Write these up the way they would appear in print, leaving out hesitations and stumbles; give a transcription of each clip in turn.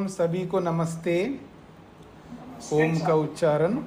सर्वप्रथम सभी को नमस्ते। ओम का उच्चारण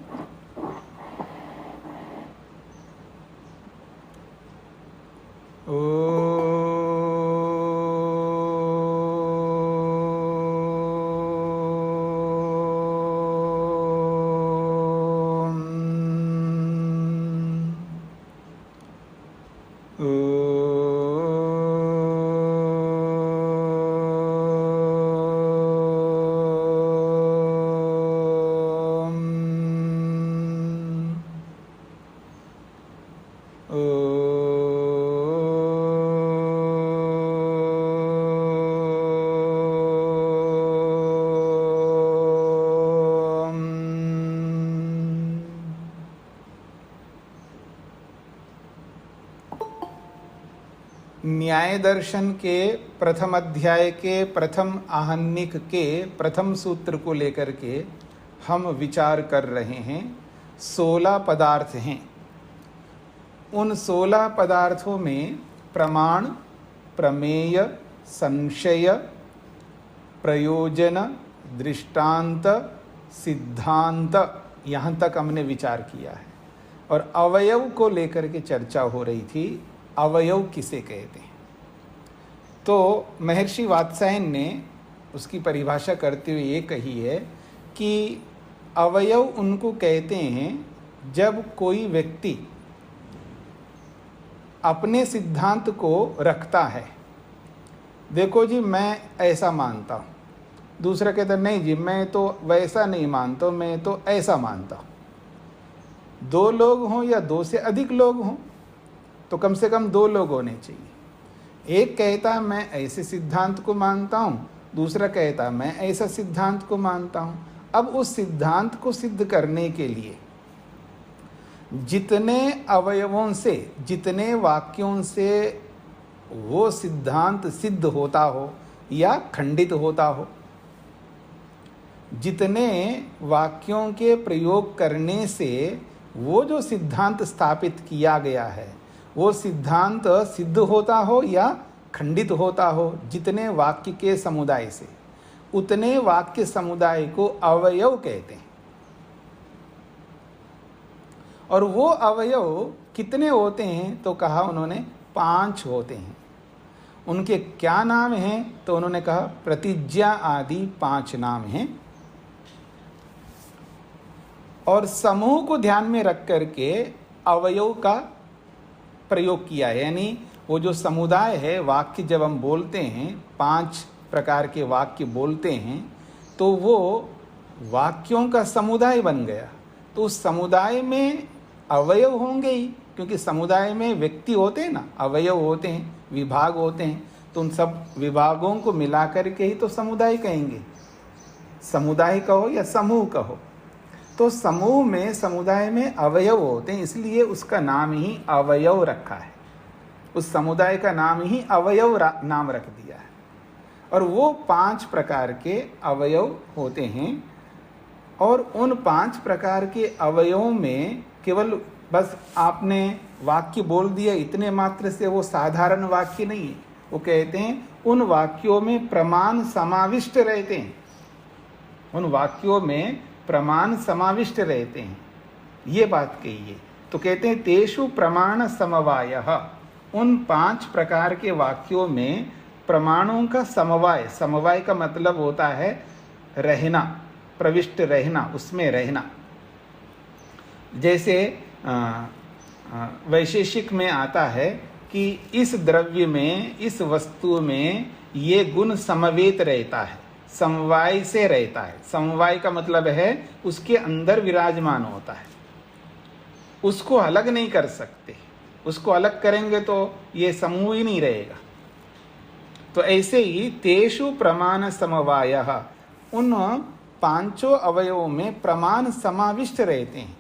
न्याय दर्शन के प्रथम अध्याय के प्रथम आहनिक के प्रथम सूत्र को लेकर के हम विचार कर रहे हैं। 16 पदार्थ हैं। उन 16 पदार्थों में प्रमाण, प्रमेय, संशय, प्रयोजन, दृष्टांत, सिद्धांत, यहाँ तक हमने विचार किया है। और अवयव को लेकर के चर्चा हो रही थी। अवयव किसे कहते हैं? तो महर्षि वात्सायन ने उसकी परिभाषा करते हुए ये कही है कि अवयव उनको कहते हैं जब कोई व्यक्ति अपने सिद्धांत को रखता है। देखो जी, मैं ऐसा मानता हूँ। दूसरा कहता नहीं जी, मैं तो वैसा नहीं मानता, मैं तो ऐसा मानता हूँ। 2 लोग हों या 2 से अधिक लोग हों तो कम से कम 2 लोग होने चाहिए। एक कहता है मैं ऐसे सिद्धांत को मानता हूँ, दूसरा कहता है मैं ऐसा सिद्धांत को मानता हूँ। अब उस सिद्धांत को सिद्ध करने के लिए जितने अवयवों से, जितने वाक्यों से वो सिद्धांत सिद्ध होता हो या खंडित होता हो, जितने वाक्यों के प्रयोग करने से वो जो सिद्धांत स्थापित किया गया है वो सिद्धांत सिद्ध होता हो या खंडित होता हो, जितने वाक्य के समुदाय से, उतने वाक्य समुदाय को अवयव कहते हैं। और वो अवयव कितने होते हैं? तो कहा उन्होंने 5 होते हैं। उनके क्या नाम हैं? तो उन्होंने कहा प्रतिज्ञा आदि 5 नाम हैं। और समूह को ध्यान में रख करके अवयव का प्रयोग किया है। यानी वो जो समुदाय है, वाक्य जब हम बोलते हैं, 5 प्रकार के वाक्य बोलते हैं, तो वो वाक्यों का समुदाय बन गया। तो उस समुदाय में अवयव होंगे ही, क्योंकि समुदाय में व्यक्ति होते हैं ना, अवयव होते हैं, विभाग होते हैं। तो उन सब विभागों को मिला करके ही तो समुदाय कहेंगे। समुदाय कहो या समूह कहो, तो समूह में, समुदाय में अवयव होते हैं, इसलिए उसका नाम ही अवयव रखा है। उस समुदाय का नाम ही अवयव नाम रख दिया है। और वो 5 प्रकार के अवयव होते हैं। और उन 5 प्रकार के अवयवों में केवल बस आपने वाक्य बोल दिया इतने मात्र से वो साधारण वाक्य नहीं है। वो कहते हैं उन वाक्यों में प्रमाण समाविष्ट रहते हैं। उन वाक्यों में प्रमाण समाविष्ट रहते हैं, ये बात कही है। तो कहते हैं तेषु प्रमाण समवायः। उन 5 प्रकार के वाक्यों में प्रमाणों का समवाय, समवाय का मतलब होता है रहना, प्रविष्ट रहना, उसमें रहना। जैसे वैशेषिक में आता है कि इस द्रव्य में, इस वस्तु में ये गुण समवेत रहता है, समवाय से रहता है। समवाय का मतलब है उसके अंदर विराजमान होता है, उसको अलग नहीं कर सकते। उसको अलग करेंगे तो ये समूह ही नहीं रहेगा। तो ऐसे ही तेषु प्रमाण समवायः, उन 5 अवयवों में प्रमाण समाविष्ट रहते हैं।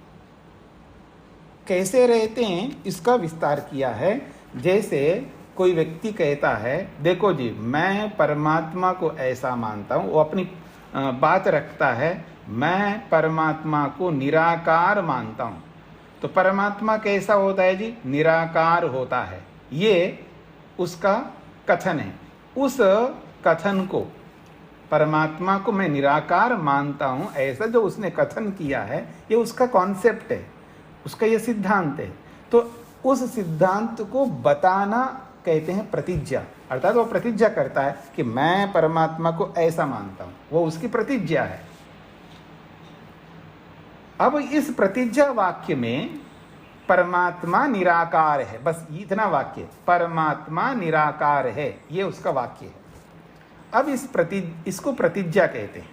कैसे रहते हैं इसका विस्तार किया है। जैसे कोई व्यक्ति कहता है देखो जी, मैं परमात्मा को ऐसा मानता हूँ, वो अपनी बात रखता है, मैं परमात्मा को निराकार मानता हूँ। तो परमात्मा कैसा होता है जी? निराकार होता है, ये उसका कथन है। उस कथन को परमात्मा को मैं निराकार मानता हूं, ऐसा जो उसने कथन किया है, ये उसका कॉन्सेप्ट है, उसका ये सिद्धांत है। तो उस सिद्धांत को बताना कहते हैं प्रतिज्ञा। अर्थात वो प्रतिज्ञा करता है कि मैं परमात्मा को ऐसा मानता हूं, वो उसकी प्रतिज्ञा है। अब इस प्रतिज्ञा वाक्य में परमात्मा निराकार है, बस इतना वाक्य, परमात्मा निराकार है, ये उसका वाक्य है। अब इसको प्रतिज्ञा कहते हैं।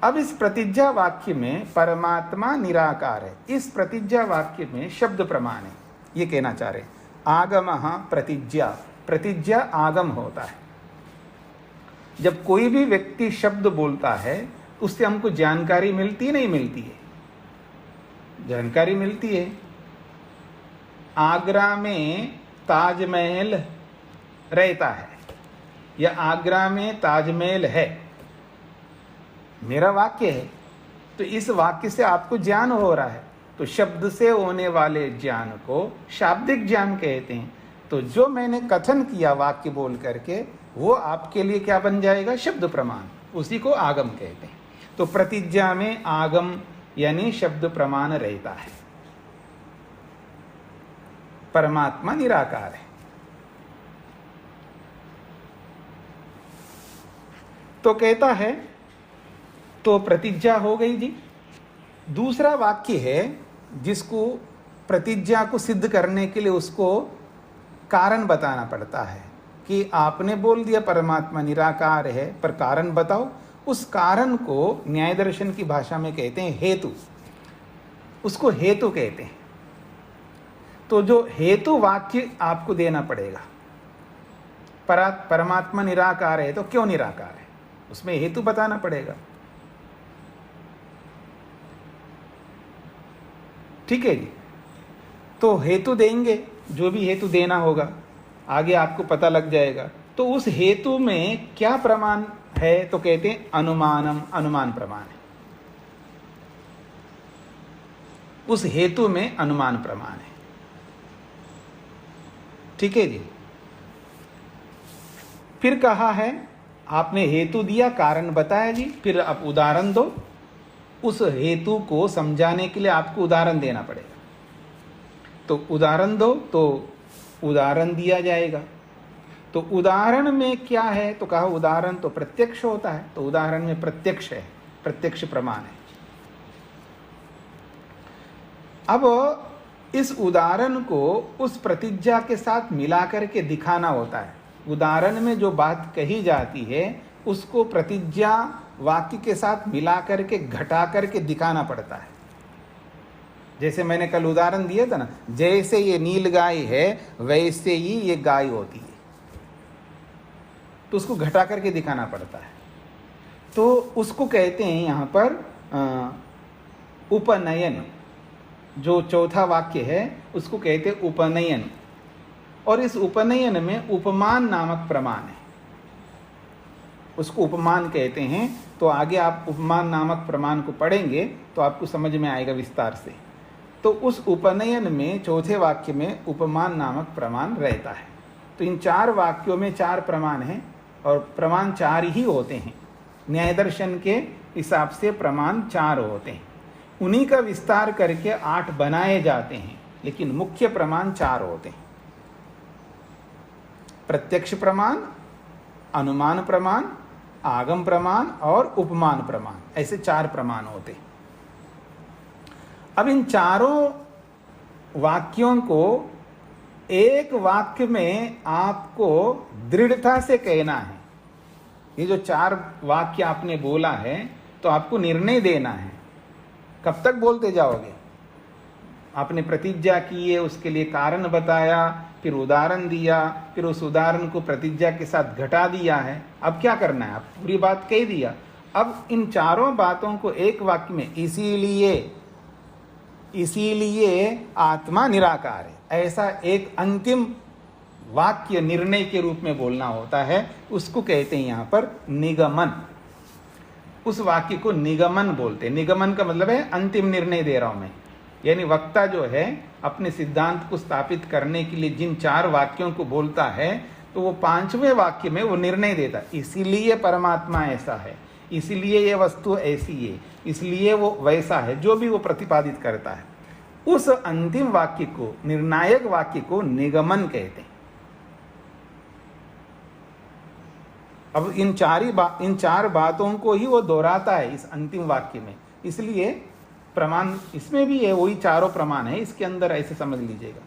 अब इस प्रतिज्ञा वाक्य में परमात्मा निराकार है, इस प्रतिज्ञा वाक्य में शब्द प्रमाण है, ये कहना चाह रहे हैं। आगम प्रतिज्ञा, प्रतिज्ञा आगम होता है। जब कोई भी व्यक्ति शब्द बोलता है उससे हमको जानकारी मिलती नहीं मिलती है? जानकारी मिलती है। आगरा में ताजमहल रहता है या आगरा में ताजमहल है, मेरा वाक्य है, तो इस वाक्य से आपको ज्ञान हो रहा है। तो शब्द से होने वाले ज्ञान को शाब्दिक ज्ञान कहते हैं। तो जो मैंने कथन किया वाक्य बोल करके, वो आपके लिए क्या बन जाएगा? शब्द प्रमाण, उसी को आगम कहते हैं। तो प्रतिज्ञा में आगम यानी शब्द प्रमाण रहता है। परमात्मा निराकार है। तो कहता है, तो प्रतिज्ञा हो गई जी। दूसरा वाक्य है जिसको प्रतिज्ञा को सिद्ध करने के लिए उसको कारण बताना पड़ता है कि आपने बोल दिया परमात्मा निराकार है, पर कारण बताओ। उस कारण को न्याय दर्शन की भाषा में कहते हैं हेतु, उसको हेतु कहते हैं। तो जो हेतु वाक्य आपको देना पड़ेगा। परमात्मा निराकार है तो क्यों निराकार है, उसमें हेतु बताना पड़ेगा। ठीक है जी। तो हेतु देंगे, जो भी हेतु देना होगा आगे आपको पता लग जाएगा। तो उस हेतु में क्या प्रमाण है? तो कहते हैं अनुमानम, अनुमान प्रमाण है। उस हेतु में अनुमान प्रमाण है। ठीक है जी। फिर कहा है, आपने हेतु दिया, कारण बताया जी, फिर आप उदाहरण दो। उस हेतु को समझाने के लिए आपको उदाहरण देना पड़ेगा। तो उदाहरण दो, तो उदाहरण दिया जाएगा। तो उदाहरण में क्या है? तो कहा उदाहरण तो प्रत्यक्ष होता है, तो उदाहरण में प्रत्यक्ष है, प्रत्यक्ष प्रमाण है। अब इस उदाहरण को उस प्रतिज्ञा के साथ मिला करके दिखाना होता है। उदाहरण में जो बात कही जाती है उसको प्रतिज्ञा वाक्य के साथ मिला करके घटा करके दिखाना पड़ता है। जैसे मैंने कल उदाहरण दिया था ना, जैसे ये नील गाय है वैसे ही ये गाय होती है, तो उसको घटा करके दिखाना पड़ता है। तो उसको कहते हैं यहाँ पर उपनयन। जो चौथा वाक्य है उसको कहते हैं उपनयन। और इस उपनयन में उपमान नामक प्रमाण है, उसको उपमान कहते हैं। तो आगे आप उपमान नामक प्रमाण को पढ़ेंगे तो आपको समझ में आएगा विस्तार से। तो उस उपनयन में चौथे वाक्य में उपमान नामक प्रमाण रहता है। तो इन चार वाक्यों में चार प्रमाण हैं और प्रमाण चार ही होते हैं। न्याय दर्शन के हिसाब से प्रमाण चार होते हैं, उन्हीं का विस्तार करके 8 बनाए जाते हैं, लेकिन मुख्य प्रमाण चार होते हैं। प्रत्यक्ष प्रमाण, अनुमान प्रमाण, आगम प्रमाण और उपमान प्रमाण, ऐसे 4 प्रमाण होते हैं। अब इन चारों वाक्यों को एक वाक्य में आपको दृढ़ता से कहना है। ये जो 4 वाक्य आपने बोला है तो आपको निर्णय देना है। कब तक बोलते जाओगे? आपने प्रतिज्ञा की है, उसके लिए कारण बताया, फिर उदाहरण दिया, फिर उस उदाहरण को प्रतिज्ञा के साथ घटा दिया है। अब क्या करना है? आप पूरी बात कह दिया। अब इन चारों बातों को एक वाक्य में, इसीलिए आत्मा निराकार है, ऐसा एक अंतिम वाक्य निर्णय के रूप में बोलना होता है। उसको कहते हैं यहाँ पर निगमन। उस वाक्य को निगमन बोलते हैं। निगमन का मतलब है अंतिम निर्णय दे रहा हूं मैं, यानी वक्ता जो है अपने सिद्धांत को स्थापित करने के लिए जिन 4 वाक्यों को बोलता है तो वो पांचवें वाक्य में वो निर्णय देता, इसीलिए परमात्मा ऐसा है, इसीलिए ये वस्तु ऐसी है, इसलिए वो वैसा है, जो भी वो प्रतिपादित करता है, उस अंतिम वाक्य को, निर्णायक वाक्य को निगमन कहते हैं। अब इन चार बातों को ही वो दोहराता है इस अंतिम वाक्य में, इसलिए प्रमाण इसमें भी है, वही चारों प्रमाण है इसके अंदर, ऐसे समझ लीजिएगा।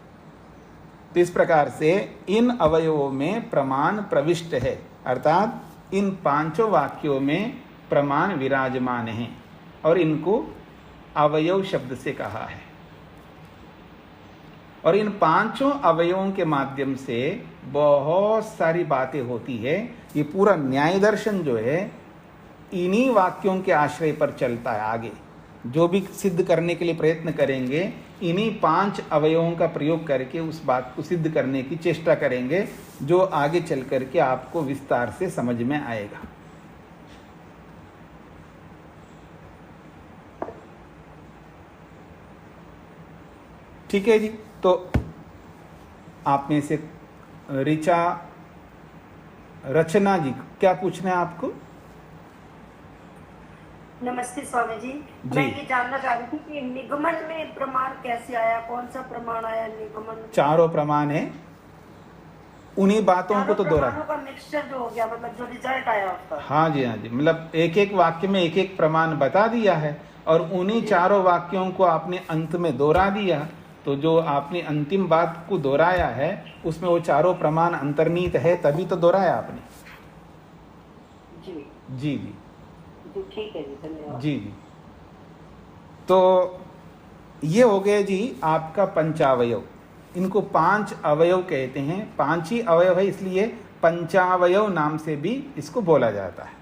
तो इस प्रकार से इन अवयवों में प्रमाण प्रविष्ट है, अर्थात इन पांचों वाक्यों में प्रमाण विराजमान है और इनको अवयव शब्द से कहा है। और इन पांचों अवयवों के माध्यम से बहुत सारी बातें होती है। ये पूरा न्याय दर्शन जो है इन्हीं वाक्यों के आश्रय पर चलता है। आगे जो भी सिद्ध करने के लिए प्रयत्न करेंगे, इन्हीं पांच अवयवों का प्रयोग करके उस बात को सिद्ध करने की चेष्टा करेंगे, जो आगे चल करके आपको विस्तार से समझ में आएगा। ठीक है जी। तो आप में से ऋचा, रचना जी, क्या पूछना है आपको? नमस्ते स्वामी जी। मैं ये जानना चाह रही थी कि निगमन में प्रमाण कैसे आया, कौन सा प्रमाण आया निगमन? चारों प्रमाण है, उन्हीं बातों को तो दोहरा का मिक्सचर जो हो गया, मतलब जो रिजल्ट आया उसका। हाँ जी, हाँ जी, मतलब एक एक वाक्य में एक एक प्रमाण बता दिया है और उन्हीं चारों वाक्यों को आपने अंत में दोहरा दिया। तो जो आपने अंतिम बात को दोहराया है उसमें वो चारों प्रमाण अंतर्निहित है, तभी तो दोहराया आपने। जी जी जी ठीक है जी, धन्यवाद। जी जी। तो ये हो गए जी आपका पंचावयव। इनको पांच अवयव कहते हैं, पांच ही अवयव है इसलिए पंचावयव नाम से भी इसको बोला जाता है।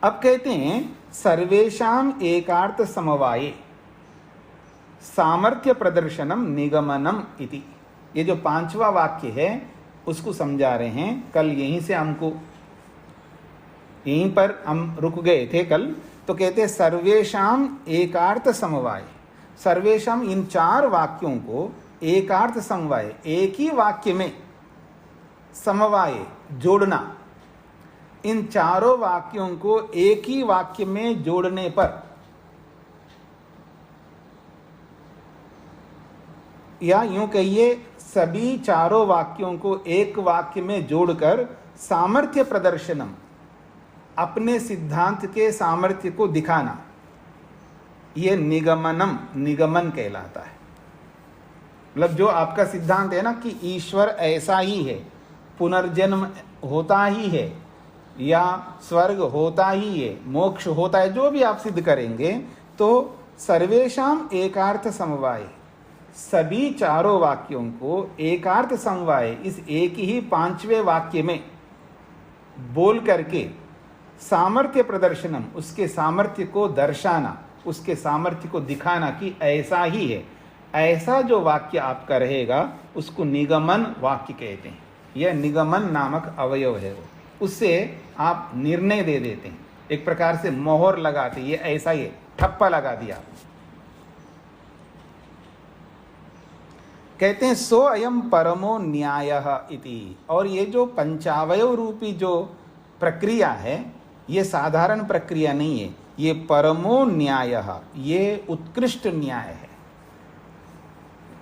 अब कहते हैं सर्वेषाम एकार्थ समवाये सामर्थ्य प्रदर्शनम निगमनम इति। ये जो पांचवा वाक्य है उसको समझा रहे हैं। कल यहीं पर हम रुक गए थे कल। तो कहते हैं सर्वेषाम एकार्थ समवाय, सर्वेषाम इन चार वाक्यों को एकार्थ समवाय, एक ही वाक्य में समवाय जोड़ना, इन चारों वाक्यों को एक ही वाक्य में जोड़ने पर, या यूं कहिए सभी चारों वाक्यों को एक वाक्य में जोड़कर सामर्थ्य प्रदर्शनम, अपने सिद्धांत के सामर्थ्य को दिखाना, यह निगमन कहलाता है। मतलब जो आपका सिद्धांत है ना कि ईश्वर ऐसा ही है, पुनर्जन्म होता ही है, या स्वर्ग होता ही है, मोक्ष होता है, जो भी आप सिद्ध करेंगे, तो सर्वेषाम एकार्थ समवाय, सभी चारों वाक्यों को एकार्थ समवाय, इस एक ही पांचवें वाक्य में बोल करके सामर्थ्य प्रदर्शनम, उसके सामर्थ्य को दर्शाना, उसके सामर्थ्य को दिखाना कि ऐसा ही है, ऐसा जो वाक्य आपका रहेगा उसको निगमन वाक्य कहते हैं। यह निगमन नामक अवयव है वो, उससे आप निर्णय दे देते हैं, एक प्रकार से मोहर लगाते, ये ऐसा ही है, ठप्पा लगा दिया। कहते हैं सो अयम परमो न्यायः इति। और ये जो पंचावयव रूपी जो प्रक्रिया है ये साधारण प्रक्रिया नहीं है, ये परमो न्यायः, ये उत्कृष्ट न्याय है।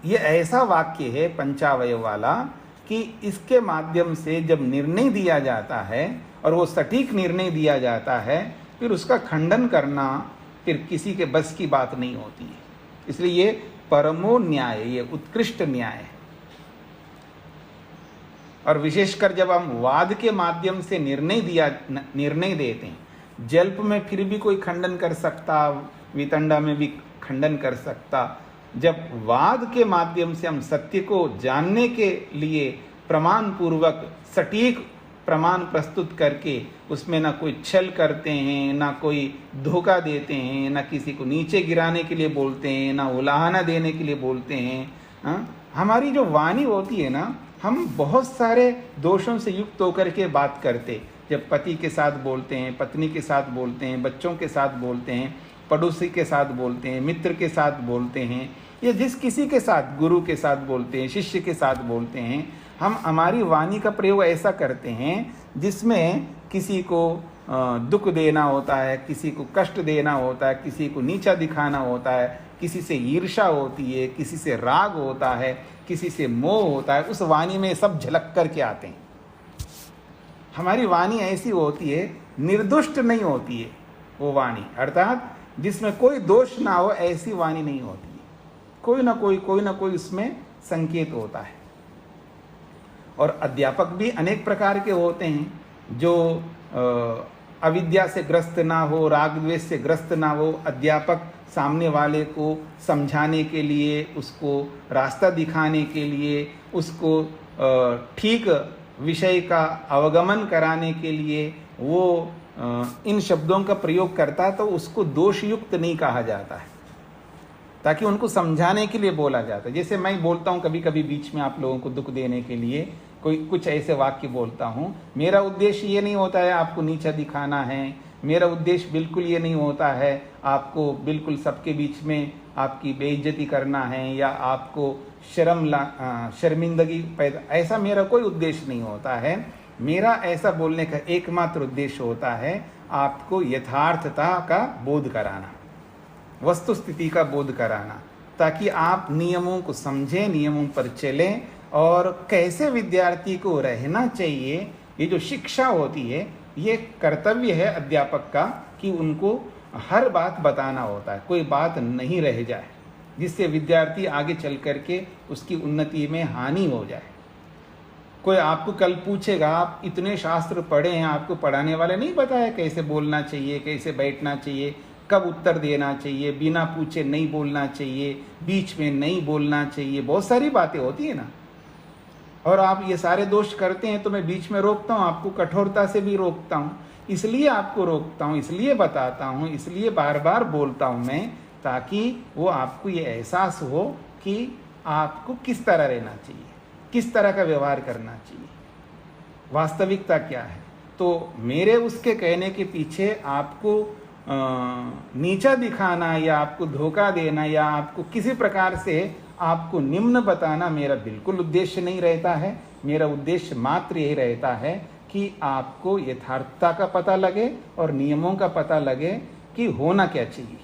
ये ऐसा वाक्य है पंचावयव वाला कि इसके माध्यम से जब निर्णय दिया जाता है और वो सटीक निर्णय दिया जाता है, फिर उसका खंडन करना फिर किसी के बस की बात नहीं होती है। इसलिए ये परमो न्याय, ये उत्कृष्ट न्याय है। और विशेषकर जब हम वाद के माध्यम से निर्णय देते हैं, जल्प में फिर भी कोई खंडन कर सकता, वितंडा में भी खंडन कर सकता। जब वाद के माध्यम से हम सत्य को जानने के लिए प्रमाण पूर्वक सटीक प्रमाण प्रस्तुत करके उसमें ना कोई छल करते हैं, ना कोई धोखा देते हैं, ना किसी को नीचे गिराने के लिए बोलते हैं, ना उलाहना देने के लिए बोलते हैं। हमारी जो वाणी होती है ना, हम बहुत सारे दोषों से युक्त होकर के बात करते, जब पति के साथ बोलते हैं, पत्नी के साथ बोलते हैं, बच्चों के साथ बोलते हैं, पड़ोसी के साथ बोलते हैं, मित्र के साथ बोलते हैं, या जिस किसी के साथ, गुरु के साथ बोलते हैं, शिष्य के साथ बोलते हैं, हम हमारी वाणी का प्रयोग ऐसा करते हैं जिसमें किसी को दुख देना होता है, किसी को कष्ट देना होता है, किसी को नीचा दिखाना होता है, किसी से ईर्ष्या होती है, किसी से राग होता है, किसी से मोह होता है, उस वाणी में सब झलक करके आते हैं। हमारी वाणी ऐसी होती है, निर्दुष्ट नहीं होती है वो वाणी, अर्थात जिसमें कोई दोष ना हो ऐसी वाणी नहीं होती है। कोई ना कोई उसमें संकेत होता है। और अध्यापक भी अनेक प्रकार के होते हैं, जो अविद्या से ग्रस्त ना हो, राग द्वेष से ग्रस्त ना हो। अध्यापक सामने वाले को समझाने के लिए, उसको रास्ता दिखाने के लिए, उसको ठीक विषय का अवगमन कराने के लिए वो इन शब्दों का प्रयोग करता है, तो उसको दोषयुक्त नहीं कहा जाता है, ताकि उनको समझाने के लिए बोला जाता है। जैसे मैं बोलता हूँ कभी कभी बीच में आप लोगों को दुख देने के लिए कुछ ऐसे वाक्य बोलता हूँ, मेरा उद्देश्य ये नहीं होता है आपको नीचा दिखाना है, मेरा उद्देश्य बिल्कुल ये नहीं होता है आपको बिल्कुल सबके बीच में आपकी बेइज्जती करना है या आपको शर्मिंदगी पैदा, ऐसा मेरा कोई उद्देश्य नहीं होता है। मेरा ऐसा बोलने का एकमात्र उद्देश्य होता है आपको यथार्थता का बोध कराना, वस्तु स्थिति का बोध कराना, ताकि आप नियमों को समझें, नियमों पर चलें और कैसे विद्यार्थी को रहना चाहिए। ये जो शिक्षा होती है, ये कर्तव्य है अध्यापक का कि उनको हर बात बताना होता है, कोई बात नहीं रह जाए जिससे विद्यार्थी आगे चल करके उसकी उन्नति में हानि हो जाए। कोई आपको कल पूछेगा, आप इतने शास्त्र पढ़े हैं, आपको पढ़ाने वाले नहीं बताया कैसे बोलना चाहिए, कैसे बैठना चाहिए, कब उत्तर देना चाहिए, बिना पूछे नहीं बोलना चाहिए, बीच में नहीं बोलना चाहिए, बहुत सारी बातें होती है ना। और आप ये सारे दोष करते हैं तो मैं बीच में रोकता हूँ, आपको कठोरता से भी रोकता हूँ। इसलिए आपको रोकता हूँ, इसलिए बताता हूँ, इसलिए बार बार बोलता हूँ मैं, ताकि वो आपको ये एहसास हो कि आपको किस तरह रहना चाहिए, किस तरह का व्यवहार करना चाहिए, वास्तविकता क्या है। तो मेरे उसके कहने के पीछे आपको नीचा दिखाना या आपको धोखा देना या आपको किसी प्रकार से आपको निम्न बताना मेरा बिल्कुल उद्देश्य नहीं रहता है। मेरा उद्देश्य मात्र यही रहता है कि आपको यथार्थता का पता लगे और नियमों का पता लगे कि होना क्या चाहिए,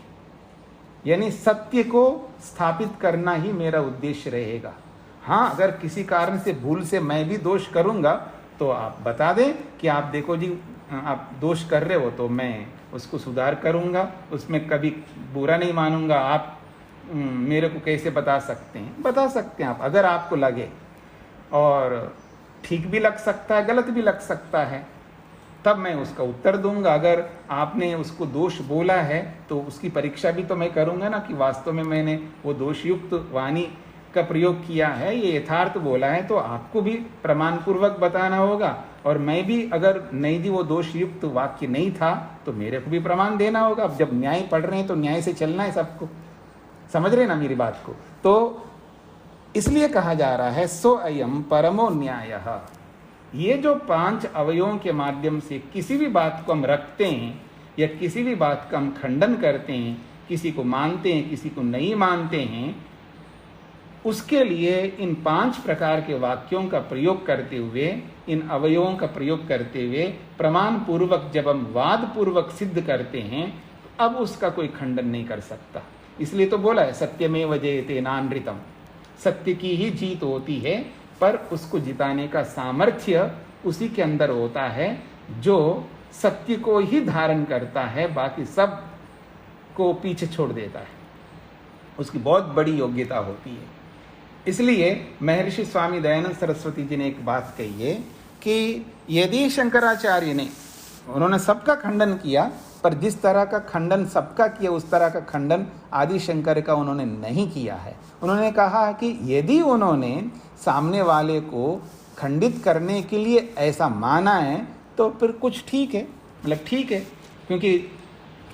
यानी सत्य को स्थापित करना ही मेरा उद्देश्य रहेगा। हाँ, अगर किसी कारण से भूल से मैं भी दोष करूँगा तो आप बता दें कि आप देखो जी आप दोष कर रहे हो, तो मैं उसको सुधार करूँगा, उसमें कभी बुरा नहीं मानूंगा। आप मेरे को कैसे बता सकते हैं? बता सकते हैं आप, अगर आपको लगे, और ठीक भी लग सकता है, गलत भी लग सकता है, तब मैं उसका उत्तर दूंगा। अगर आपने उसको दोष बोला है तो उसकी परीक्षा भी तो मैं करूंगा ना कि वास्तव में मैंने वो दोषयुक्त वाणी का प्रयोग किया है, ये यथार्थ बोला है, तो आपको भी प्रमाण पूर्वक बताना होगा। और मैं भी अगर नहीं जी वो दोषयुक्त वाक्य नहीं था तो मेरे को भी प्रमाण देना होगा। अब जब न्याय पढ़ रहे हैं तो न्याय से चलना है सबको, समझ रहे ना मेरी बात को। तो इसलिए कहा जा रहा है सो अयम परमो न्यायः। ये जो 5 अवयवों के माध्यम से किसी भी बात को हम रखते हैं या किसी भी बात का हम खंडन करते हैं, किसी को मानते हैं, किसी को नहीं मानते हैं, उसके लिए इन 5 प्रकार के वाक्यों का प्रयोग करते हुए, इन अवयवों का प्रयोग करते हुए प्रमाण पूर्वक जब हम वाद पूर्वक सिद्ध करते हैं, तो अब उसका कोई खंडन नहीं कर सकता। इसलिए तो बोला है सत्यमेव जयते नानृतम, सत्य की ही जीत होती है, पर उसको जिताने का सामर्थ्य उसी के अंदर होता है जो सत्य को ही धारण करता है, बाकी सब को पीछे छोड़ देता है। उसकी बहुत बड़ी योग्यता होती है। इसलिए महर्षि स्वामी दयानंद सरस्वती जी ने एक बात कही है कि यदि शंकराचार्य ने, उन्होंने सबका खंडन किया, पर जिस तरह का खंडन सबका किया उस तरह का खंडन आदि शंकर का उन्होंने नहीं किया है। उन्होंने कहा कि यदि उन्होंने सामने वाले को खंडित करने के लिए ऐसा माना है तो फिर कुछ ठीक है, मतलब ठीक है, क्योंकि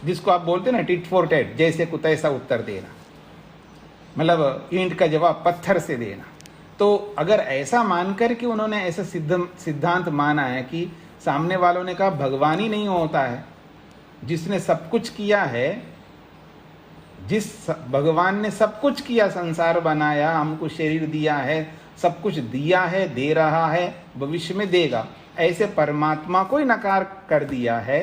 जिसको आप बोलते हैं ना टिट फॉर टैट, जैसे को तैसा उत्तर देना, मतलब ईंट का जवाब पत्थर से देना। तो अगर ऐसा मानकर कि उन्होंने ऐसा सिद्धांत माना है कि सामने वालों ने कहा भगवान ही नहीं होता है, जिसने सब कुछ किया है, जिस भगवान ने सब कुछ किया, संसार बनाया, हमको शरीर दिया है, सब कुछ दिया है, दे रहा है, भविष्य में देगा, ऐसे परमात्मा को ही नकार कर दिया है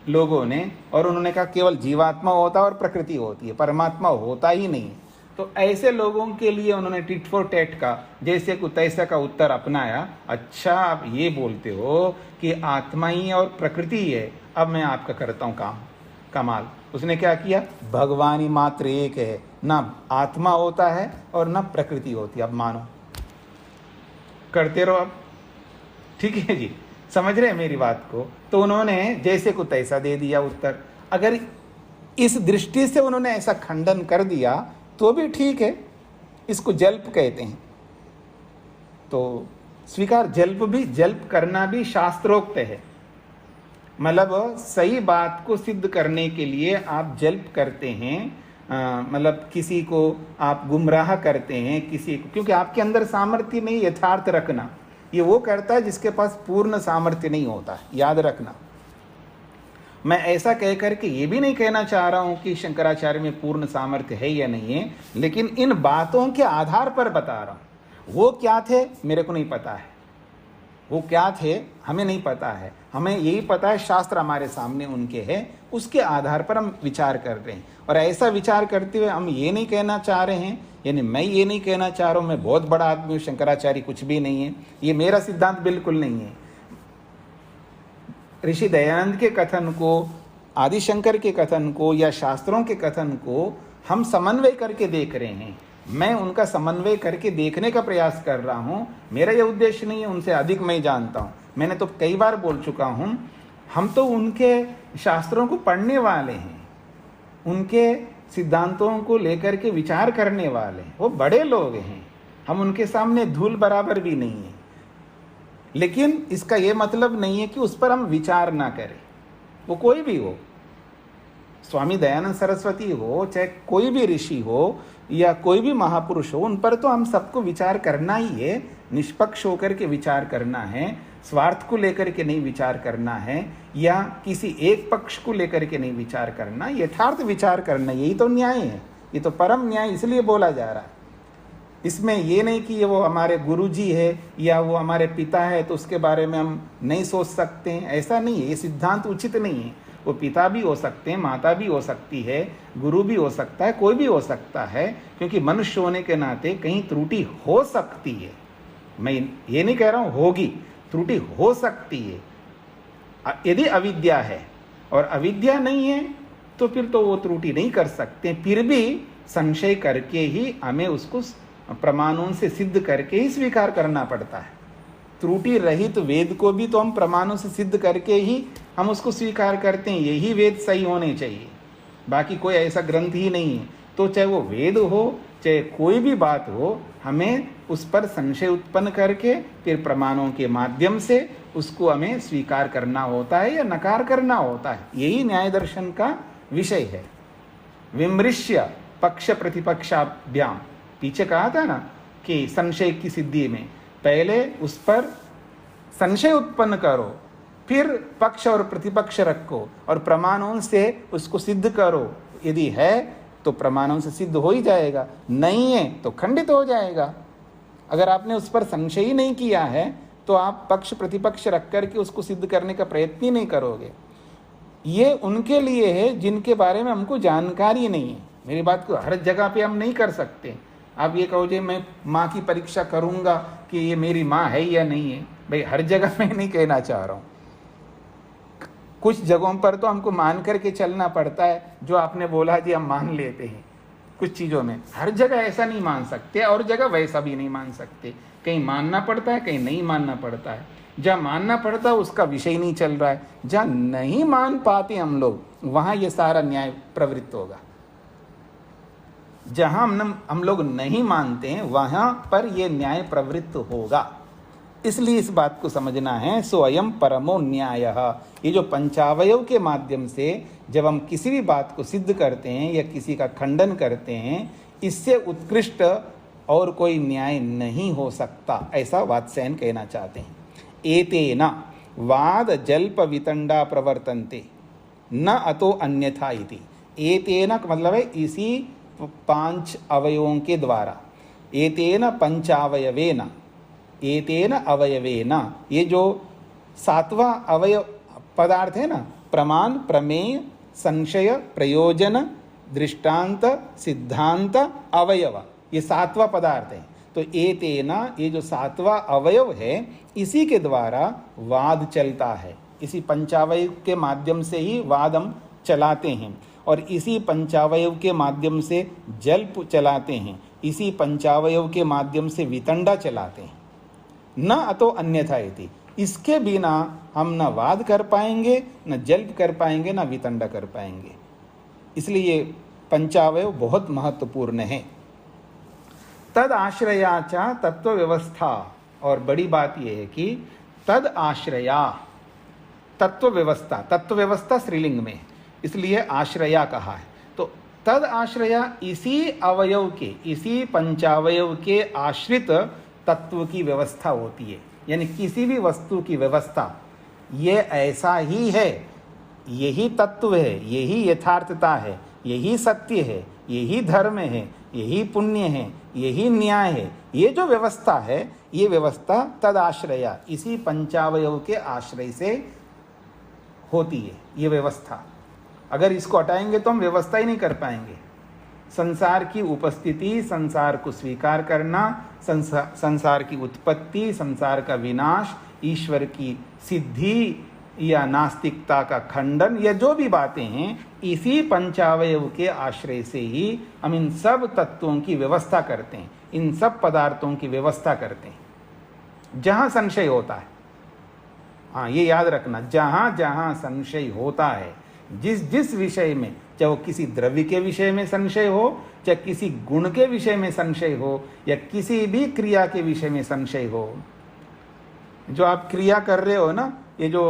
लोगों ने। और उन्होंने कहा केवल जीवात्मा होता है और प्रकृति होती है, परमात्मा होता ही नहीं। तो ऐसे लोगों के लिए उन्होंने टिट फॉर टैट का जैसे को तैसा का उत्तर अपनाया। अच्छा, आप ये बोलते हो कि आत्मा ही और प्रकृति ही है, अब मैं आपका करता हूँ काम। कमाल। उसने क्या किया, भगवान ही मात्र एक है, ना आत्मा होता है और ना प्रकृति होती है। अब मानो, करते रहो अब, ठीक है जी, समझ रहे हैं मेरी बात को। तो उन्होंने जैसे को तैसा दे दिया उत्तर। अगर इस दृष्टि से उन्होंने ऐसा खंडन कर दिया तो भी ठीक है, इसको जल्प कहते हैं। तो स्वीकार, जल्प करना भी शास्त्रोक्त है। मतलब सही बात को सिद्ध करने के लिए आप जल्प करते हैं, मतलब किसी को आप गुमराह करते हैं, किसी को, क्योंकि आपके अंदर सामर्थ्य नहीं यथार्थ रखना। ये वो करता है जिसके पास पूर्ण सामर्थ्य नहीं होता, याद रखना। मैं ऐसा कह करके ये भी नहीं कहना चाह रहा हूं कि शंकराचार्य में पूर्ण सामर्थ्य है या नहीं है, लेकिन इन बातों के आधार पर बता रहा हूं। वो क्या थे मेरे को नहीं पता है, वो क्या थे हमें नहीं पता है, हमें यही पता है शास्त्र हमारे सामने उनके हैं, उसके आधार पर हम विचार कर रहे हैं। और ऐसा विचार करते हुए हम ये नहीं कहना चाह रहे हैं, यानी मैं ये नहीं कहना चाह रहा हूँ मैं बहुत बड़ा आदमी हूँ, शंकराचार्य कुछ भी नहीं है, ये मेरा सिद्धांत बिल्कुल नहीं है। ऋषि दयानंद के कथन को, आदिशंकर के कथन को या शास्त्रों के कथन को हम समन्वय करके देख रहे हैं। मैं उनका समन्वय करके देखने का प्रयास कर रहा हूं। मेरा यह उद्देश्य नहीं है उनसे अधिक मैं जानता हूं। मैंने तो कई बार बोल चुका हूं, हम तो उनके शास्त्रों को पढ़ने वाले हैं, उनके सिद्धांतों को लेकर के विचार करने वाले हैं। वो बड़े लोग हैं, हम उनके सामने धूल बराबर भी नहीं है। लेकिन इसका यह मतलब नहीं है कि उस पर हम विचार ना करें, वो कोई भी हो, स्वामी दयानंद सरस्वती हो, चाहे कोई भी ऋषि हो या कोई भी महापुरुष हो, उन पर तो हम सबको विचार करना ही है। निष्पक्ष होकर के विचार करना है, स्वार्थ को लेकर के नहीं विचार करना है, या किसी एक पक्ष को लेकर के नहीं विचार करना, यथार्थ विचार करना। यही तो न्याय है, ये तो परम न्याय इसलिए बोला जा रहा है। इसमें ये नहीं कि ये वो हमारे गुरुजी है या वो हमारे पिता है तो उसके बारे में हम नहीं सोच सकते हैं, ऐसा नहीं है। ये सिद्धांत उचित नहीं है। वो पिता भी हो सकते हैं, माता भी हो सकती है, गुरु भी हो सकता है, कोई भी हो सकता है, क्योंकि मनुष्य होने के नाते कहीं त्रुटि हो सकती है। मैं ये नहीं कह रहा हूँ होगी, त्रुटि हो सकती है यदि अविद्या है, और अविद्या नहीं है तो फिर तो वो त्रुटि नहीं कर सकते। फिर भी संशय करके ही हमें उसको प्रमाणों से सिद्ध करके ही स्वीकार करना पड़ता है। त्रुटि रहित वेद को भी तो हम प्रमाणों से सिद्ध करके ही हम उसको स्वीकार करते हैं, यही वेद सही होने चाहिए, बाकी कोई ऐसा ग्रंथ ही नहीं है। तो चाहे वो वेद हो, चाहे कोई भी बात हो, हमें उस पर संशय उत्पन्न करके फिर प्रमाणों के माध्यम से उसको हमें स्वीकार करना होता है या नकार करना होता है। यही न्याय दर्शन का विषय है। विमृश्य पक्ष प्रतिपक्षाभ्याम, पीछे कहा था ना कि संशय की सिद्धि में पहले उस पर संशय उत्पन्न करो, फिर पक्ष और प्रतिपक्ष रखो और प्रमाणों से उसको सिद्ध करो। यदि है तो प्रमाणों से सिद्ध हो ही जाएगा, नहीं है तो खंडित हो जाएगा। अगर आपने उस पर संशय ही नहीं किया है तो आप पक्ष प्रतिपक्ष रख करके उसको सिद्ध करने का प्रयत्न ही नहीं करोगे। ये उनके लिए है जिनके बारे में हमको जानकारी नहीं है। मेरी बात को हर जगह पे हम नहीं कर सकते। आप ये कहो जी मैं माँ की परीक्षा करूँगा कि ये मेरी माँ है या नहीं है, भाई हर जगह मैं नहीं कहना चाह रहा हूँ। कुछ जगहों पर तो हमको मान करके चलना पड़ता है, जो आपने बोला जी हम मान लेते हैं कुछ चीज़ों में। हर जगह ऐसा नहीं मान सकते और जगह वैसा भी नहीं मान सकते। कहीं मानना पड़ता है, कहीं नहीं मानना पड़ता है। जहाँ मानना पड़ता है उसका विषय नहीं चल रहा है, जहाँ नहीं मान पाते हम लोग वहाँ ये सारा न्याय प्रवृत्त होगा। जहाँ हम लोग नहीं मानते हैं वहाँ पर ये न्याय प्रवृत्त होगा। इसलिए इस बात को समझना है। स्वयं परमो न्यायः, ये जो पंचावयव के माध्यम से जब हम किसी भी बात को सिद्ध करते हैं या किसी का खंडन करते हैं, इससे उत्कृष्ट और कोई न्याय नहीं हो सकता, ऐसा वात्स्यायन कहना चाहते हैं। एतेन वाद जल्प वितंडा प्रवर्तन्ते न अतो अन्यथा इति। एतेन का मतलब है इसी 5 अवयवों के द्वारा। एतेन पंचावयवेन, एतेन अवयवेन, ये जो सातवां अवयव पदार्थ है ना, प्रमाण, प्रमेय, संशय, प्रयोजन, दृष्टांत, सिद्धांत, अवयव, ये सातवां पदार्थ है। तो एतेना, ये जो सातवां अवयव है, इसी के द्वारा वाद चलता है। इसी पंचावयव के माध्यम से ही वाद हम चलाते हैं, और इसी पंचावयव के माध्यम से जल्प चलाते हैं, इसी पंचावयव के माध्यम से वितंडा चलाते हैं। न अतो अन्यथा इति, इसके बिना हम न वाद कर पाएंगे, न जल्प कर पाएंगे, न वितंडा कर पाएंगे। इसलिए पंचावयव बहुत महत्वपूर्ण है। तद आश्रयाचा तत्व व्यवस्था, और बड़ी बात यह है कि तद आश्रया, तत्व व्यवस्था, तत्व व्यवस्था स्त्रीलिंग में, इसलिए आश्रया कहा है। तो तद आश्रया, इसी अवयव के, इसी पंचावयव के आश्रित तत्व की व्यवस्था होती है। यानी किसी भी वस्तु की व्यवस्था, ये ऐसा ही है, यही तत्व है, यही यथार्थता है, यही सत्य है, यही धर्म है, यही पुण्य है, यही न्याय है, ये जो व्यवस्था है, ये व्यवस्था तद आश्रया, इसी पंचावयव के आश्रय से होती है। ये व्यवस्था, अगर इसको हटाएंगे तो हम व्यवस्था ही नहीं कर पाएंगे। संसार की उपस्थिति, संसार को स्वीकार करना, संसार की उत्पत्ति, संसार का विनाश, ईश्वर की सिद्धि या नास्तिकता का खंडन, या जो भी बातें हैं, इसी पंचावयव के आश्रय से ही हम इन सब तत्वों की व्यवस्था करते हैं, इन सब पदार्थों की व्यवस्था करते हैं। जहाँ संशय होता है, हाँ ये याद रखना, जहाँ जहाँ संशय होता है, जिस जिस विषय में, चाहे वो किसी द्रव्य के विषय में संशय हो, चाहे किसी गुण के विषय में संशय हो, या किसी भी क्रिया के विषय में संशय हो, जो आप क्रिया कर रहे हो ना, ये जो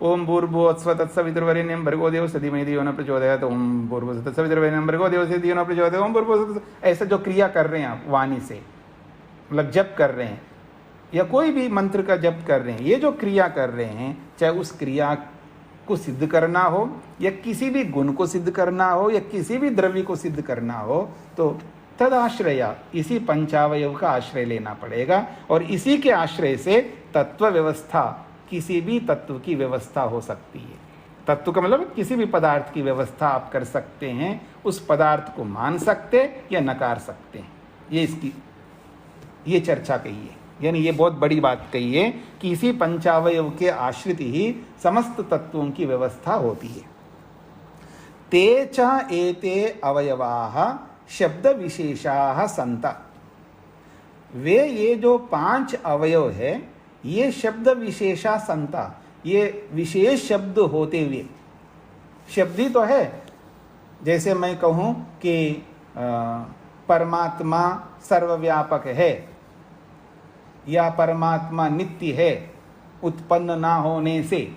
ओम भूर्भुवः स्वः तत्सवितुर्वरेण्यं भर्गो देवस्य धीमहि धियो न प्रचोदयात्, ओम भूर्भुवः स्वः तत्सवितुर्वरेण्यं भर्गो देवस्य धियो न प्रचोदयात्, ओम भूर्भुवः, ऐसा जो क्रिया कर रहे हैं आप वाणी से, मतलब जप कर रहे हैं, या कोई भी मंत्र का जप कर रहे हैं, ये जो क्रिया कर रहे हैं, चाहे उस क्रिया को सिद्ध करना हो, या किसी भी गुण को सिद्ध करना हो, या किसी भी द्रव्य को सिद्ध करना हो, तो तद आश्रया, इसी पंचावयव का आश्रय लेना पड़ेगा, और इसी के आश्रय से तत्व व्यवस्था, किसी भी तत्व की व्यवस्था हो सकती है। तत्व का मतलब किसी भी पदार्थ की व्यवस्था आप कर सकते हैं, उस पदार्थ को मान सकते या नकार सकते हैं। ये इसकी ये चर्चा कही है, यानी ये बहुत बड़ी बात कही है कि इसी पंचावयव के आश्रित ही समस्त तत्वों की व्यवस्था होती है। ते च एते अवयवाः शब्द विशेषाः सन्त, वे ये जो 5 अवयव है, ये शब्द विशेषा संता, ये विशेष शब्द होते हुए, शब्दी तो है, जैसे मैं कहूँ कि परमात्मा सर्वव्यापक है, या परमात्मा नित्य है, उत्पन्न ना होने से,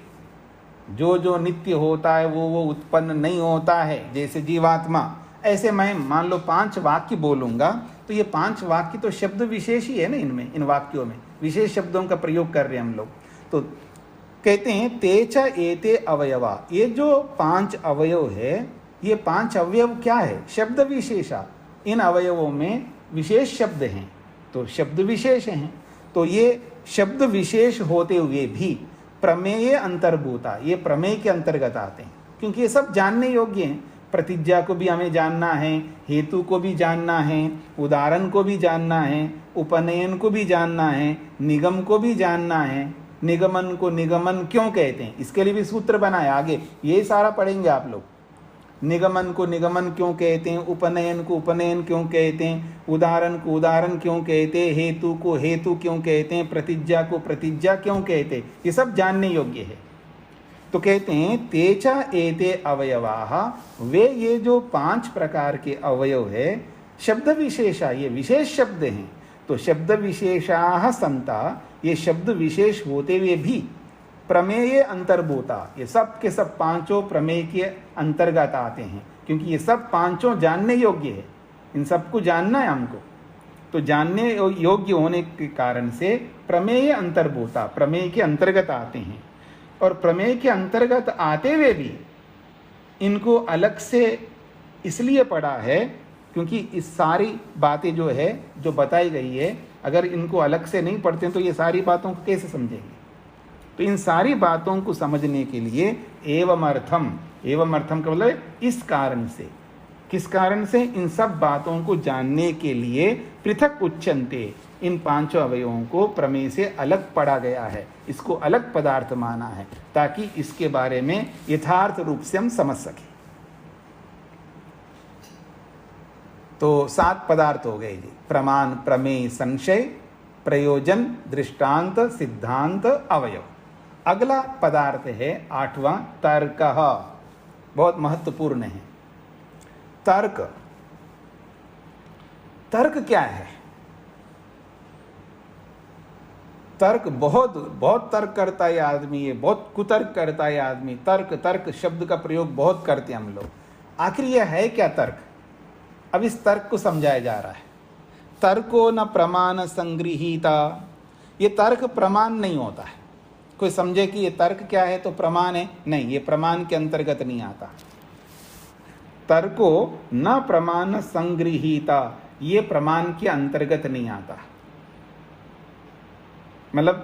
जो जो नित्य होता है वो उत्पन्न नहीं होता है, जैसे जीवात्मा, ऐसे मैं मान लो 5 वाक्य बोलूँगा, तो ये 5 वाक्य तो शब्द विशेष ही है ना, इनमें, इन वाक्यों में विशेष शब्दों का प्रयोग कर रहे हैं हम लोग। तो कहते हैं ते च एते अवयवा, ये जो 5 अवयव है, ये 5 अवयव क्या है? शब्द विशेषा, इन अवयवों में विशेष शब्द हैं, तो शब्द विशेष हैं। तो ये शब्द विशेष होते हुए भी प्रमेय अंतर्भूता, ये प्रमेय के अंतर्गत आते हैं, क्योंकि ये सब जानने योग्य हैं। प्रतिज्ञा को भी हमें जानना है, हेतु को भी जानना है, उदाहरण को भी जानना है, उपनयन को भी जानना है, निगम को भी जानना है। निगमन को निगमन क्यों कहते हैं, इसके लिए भी सूत्र बना है, आगे ये सारा पढ़ेंगे आप लोग। निगमन को निगमन क्यों कहते हैं, उपनयन को उपनयन क्यों कहते हैं, उदाहरण को उदाहरण क्यों कहते हैं, हेतु को हेतु क्यों कहते हैं, प्रतिज्ञा को प्रतिज्ञा क्यों कहते हैं, ये सब जानने योग्य है। तो कहते हैं तेचा एते अवयवाः, वे ये जो 5 प्रकार के अवयव है, शब्द विशेषा, ये विशेष शब्द हैं। तो शब्द विशेषाः संता, ये शब्द विशेष होते हुए भी प्रमेय अंतर्भूता, ये सब के सब 5 प्रमेय के अंतर्गत आते हैं, क्योंकि ये सब 5 जानने योग्य है, इन सबको जानना है हमको। तो जानने योग्य होने के कारण से प्रमेय अंतर्भूता, प्रमेय के अंतर्गत आते हैं। और प्रमेय के अंतर्गत आते हुए भी इनको अलग से इसलिए पढ़ा है क्योंकि इस सारी बातें जो है जो बताई गई है, अगर इनको अलग से नहीं पढ़ते हैं तो ये सारी बातों को कैसे समझेंगे। तो इन सारी बातों को समझने के लिए एवं अर्थम का मतलब इस कारण से, किस कारण से, इन सब बातों को जानने के लिए पृथक उच्चन्ते, इन पांचों अवयवों को प्रमेय से अलग पढ़ा गया है, इसको अलग पदार्थ माना है, ताकि इसके बारे में यथार्थ रूप से हम समझ सकें। तो 7 पदार्थ हो गए जी, प्रमाण, प्रमेय, संशय, प्रयोजन, दृष्टांत, सिद्धांत, अवयव। अगला पदार्थ है 8वां तर्क, बहुत महत्वपूर्ण है। तर्क, तर्क क्या है? तर्क बहुत तर्क करता है आदमी, ये बहुत कुतर्क करता है आदमी। तर्क शब्द का प्रयोग बहुत करते हैं हम लोग। आखिर यह है क्या तर्क? अब इस तर्क को समझाया जा रहा है। तर्को न प्रमाण संगृहीता, ये तर्क प्रमाण नहीं होता है। कोई समझे कि ये तर्क क्या है तो प्रमाण है, नहीं, ये प्रमाण के अंतर्गत नहीं आता। तर्को न प्रमाण संगृहीता, ये प्रमाण के अंतर्गत नहीं आता। मतलब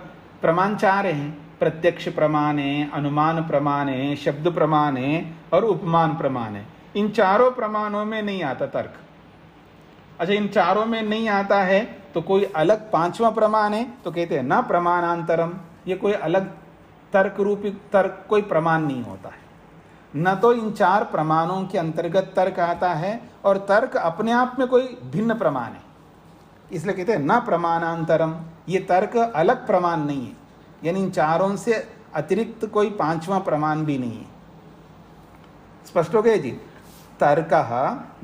प्रमाण 4 हैं, प्रत्यक्ष प्रमाण है, अनुमान प्रमाण है, शब्द प्रमाण है और उपमान प्रमाण है। इन चारों प्रमाणों में नहीं आता तर्क। अच्छा, इन चारों में नहीं आता है तो कोई अलग 5वां प्रमाण है तो कहते हैं न प्रमाणांतरम, ये कोई अलग तर्क रूपी तर्क कोई प्रमाण नहीं होता है। न तो इन 4 प्रमाणों के अंतर्गत तर्क आता है और तर्क अपने आप में कोई भिन्न प्रमाण है, इसलिए कहते हैं न प्रमाणांतरम, ये तर्क अलग प्रमाण नहीं है, यानी इन चारों से अतिरिक्त कोई 5वां प्रमाण भी नहीं है। स्पष्ट हो गए जी। तर्क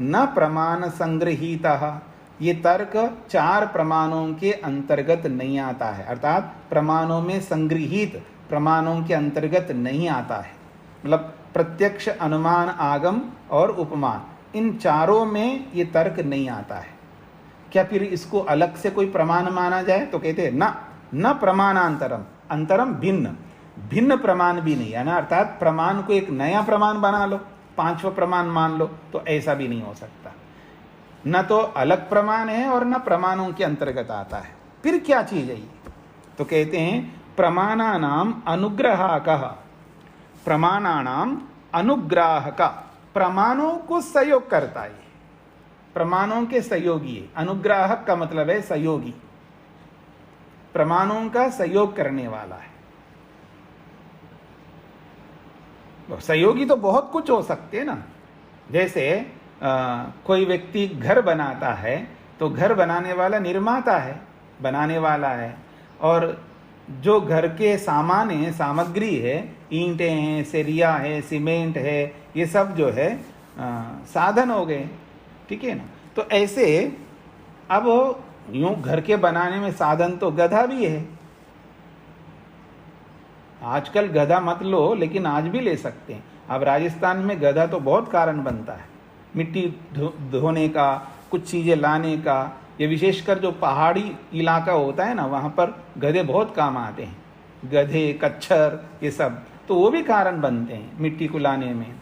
न प्रमाण संग्रहीतः, ये तर्क 4 प्रमाणों के अंतर्गत नहीं आता है, अर्थात प्रमाणों में संग्रहित प्रमाणों के अंतर्गत नहीं आता है। मतलब प्रत्यक्ष, अनुमान, आगम और उपमान, इन चारों में ये तर्क नहीं आता है। क्या फिर इसको अलग से कोई प्रमाण माना जाए तो कहते हैं न प्रमाणांतरम, अंतरम भिन्न प्रमाण भी नहीं है ना, अर्थात प्रमाण को एक नया प्रमाण बना लो, 5वां प्रमाण मान लो, तो ऐसा भी नहीं हो सकता। न तो अलग प्रमाण है और न प्रमाणों के अंतर्गत आता है। फिर क्या चीज है ये? तो कहते हैं प्रमाणानाम अनुग्राहकः, प्रमाणानाम अनुग्राहक, प्रमाणों को सहयोग करता है, प्रमाणों के सहयोगी है। अनुग्राहक का मतलब है सहयोगी, प्रमाणों का सहयोग करने वाला है। सहयोगी तो बहुत कुछ हो सकते हैं ना, जैसे कोई व्यक्ति घर बनाता है तो घर बनाने वाला निर्माता है, बनाने वाला है, और जो घर के सामान है, सामग्री है, ईंटें हैं, सरिया है, सीमेंट है, ये सब जो है साधन हो गए, ठीक है ना। तो ऐसे अब यूं घर के बनाने में साधन तो गधा भी है। आजकल गधा मत लो, लेकिन आज भी ले सकते हैं। अब राजस्थान में गधा तो बहुत कारण बनता है, मिट्टी धोने का, कुछ चीज़ें लाने का। ये विशेषकर जो पहाड़ी इलाका होता है ना, वहाँ पर गधे बहुत काम आते हैं, गधे, कच्छर, ये सब, तो वो भी कारण बनते हैं मिट्टी को लाने में।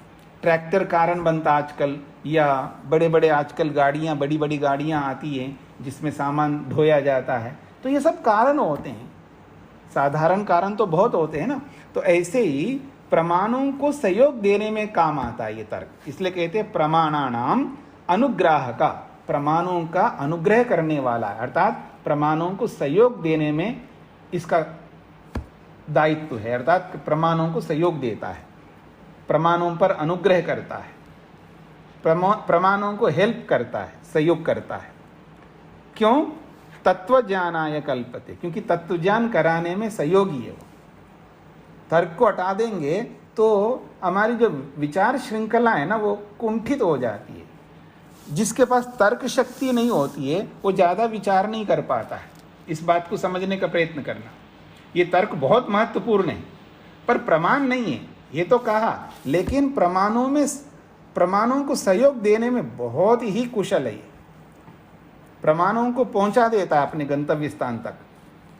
ट्रैक्टर कारण बनता आजकल, या बड़े बड़े आजकल गाड़ियाँ, बड़ी बड़ी गाड़ियाँ आती हैं जिसमें सामान ढोया जाता है। तो ये सब कारण होते हैं, साधारण कारण तो बहुत होते हैं ना। तो ऐसे ही प्रमाणों को सहयोग देने में काम आता है ये तर्क, इसलिए कहते हैं प्रमाणानाम अनुग्राहक, प्रमाणों का अनुग्रह करने वाला है, अर्थात प्रमाणों को सहयोग देने में इसका दायित्व है, अर्थात प्रमाणों को सहयोग देता है, प्रमाणों पर अनुग्रह करता है, प्रमाणों को हेल्प करता है, सहयोग करता है। क्यों? तत्व ज्ञानाय कल्पते, क्योंकि तत्व ज्ञान कराने में सहयोगी है वो। तर्क को हटा देंगे तो हमारी जो विचार श्रृंखला है ना, वो कुंठित हो जाती है। जिसके पास तर्क शक्ति नहीं होती है वो ज़्यादा विचार नहीं कर पाता है। इस बात को समझने का प्रयत्न करना। ये तर्क बहुत महत्वपूर्ण है, पर प्रमाण नहीं है, ये तो कहा, लेकिन प्रमाणों को सहयोग देने में बहुत ही कुशल है। प्रमाणों को पहुंचा देता है अपने गंतव्य स्थान तक।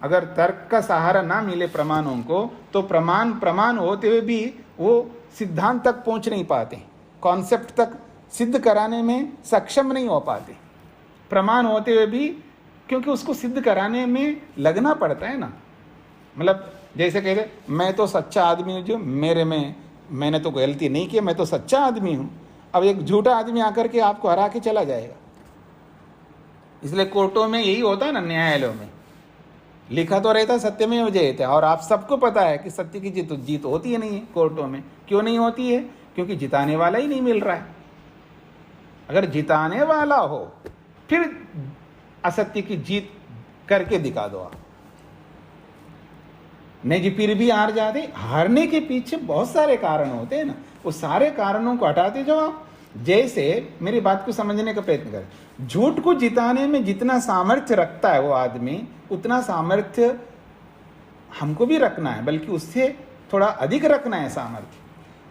अगर तर्क का सहारा ना मिले प्रमाणों को, तो प्रमाण होते हुए भी वो सिद्धांत तक पहुंच नहीं पाते, कॉन्सेप्ट तक सिद्ध कराने में सक्षम नहीं हो पाते, प्रमाण होते हुए भी, क्योंकि उसको सिद्ध कराने में लगना पड़ता है ना। मतलब जैसे कहते मैं तो सच्चा आदमी हूँ, जो मैंने तो गलती नहीं की, मैं तो सच्चा आदमी हूँ। अब एक झूठा आदमी आकर के आपको हरा के चला जाएगा। इसलिए कोर्टों में यही होता है ना, न्यायालयों में लिखा तो रहता सत्यमेव जयते, और आप सबको पता है कि सत्य की जीत होती है नहीं है कोर्टों में। क्यों नहीं होती है? क्योंकि जिताने वाला ही नहीं मिल रहा है। अगर जिताने वाला हो फिर असत्य की जीत करके दिखा दो आप। नहीं जी, फिर भी हार जाते। हारने के पीछे बहुत सारे कारण होते हैं ना, वो सारे कारणों को हटाते जाओ आप। जैसे मेरी बात को समझने का प्रयत्न करें, झूठ को जिताने में जितना सामर्थ्य रखता है वो आदमी, उतना सामर्थ्य हमको भी रखना है, बल्कि उससे थोड़ा अधिक रखना है सामर्थ्य।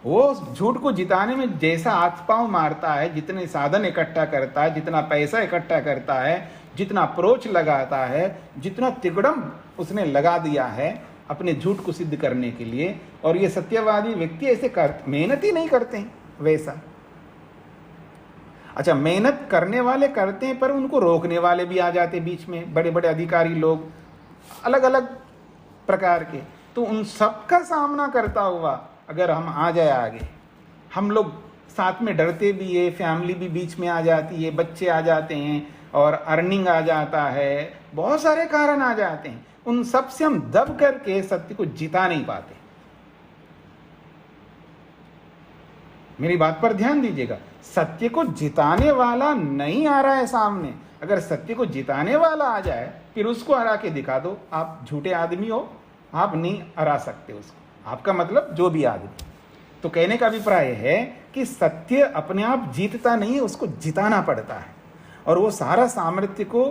वो झूठ को जिताने में जैसा हाथ पांव मारता है, जितने साधन इकट्ठा करता है, जितना पैसा इकट्ठा करता है, जितना अप्रोच लगाता है, जितना तिगड़म उसने लगा दिया है अपने झूठ को सिद्ध करने के लिए, और ये सत्यवादी व्यक्ति ऐसे मेहनत ही नहीं करते हैं वैसा। अच्छा, मेहनत करने वाले करते हैं, पर उनको रोकने वाले भी आ जाते बीच में, बड़े बड़े अधिकारी लोग, अलग अलग प्रकार के। तो उन सब का सामना करता हुआ अगर हम आ जाए आगे, हम लोग साथ में डरते भी है, फैमिली भी बीच में आ जाती है, बच्चे आ जाते हैं, और अर्निंग आ जाता है, बहुत सारे कारण आ जाते हैं। उन सब से हम दब करके सत्य को जिता नहीं पाते। मेरी बात पर ध्यान दीजिएगा, सत्य को जिताने वाला नहीं आ रहा है सामने। अगर सत्य को जिताने वाला आ जाए फिर उसको हरा के दिखा दो। आप झूठे आदमी हो, आप नहीं हरा सकते उसको, आपका मतलब जो भी आदमी। तो कहने का अभिप्राय है कि सत्य अपने आप जीतता नहीं है, उसको जिताना पड़ता है, और वो सारा सामर्थ्य को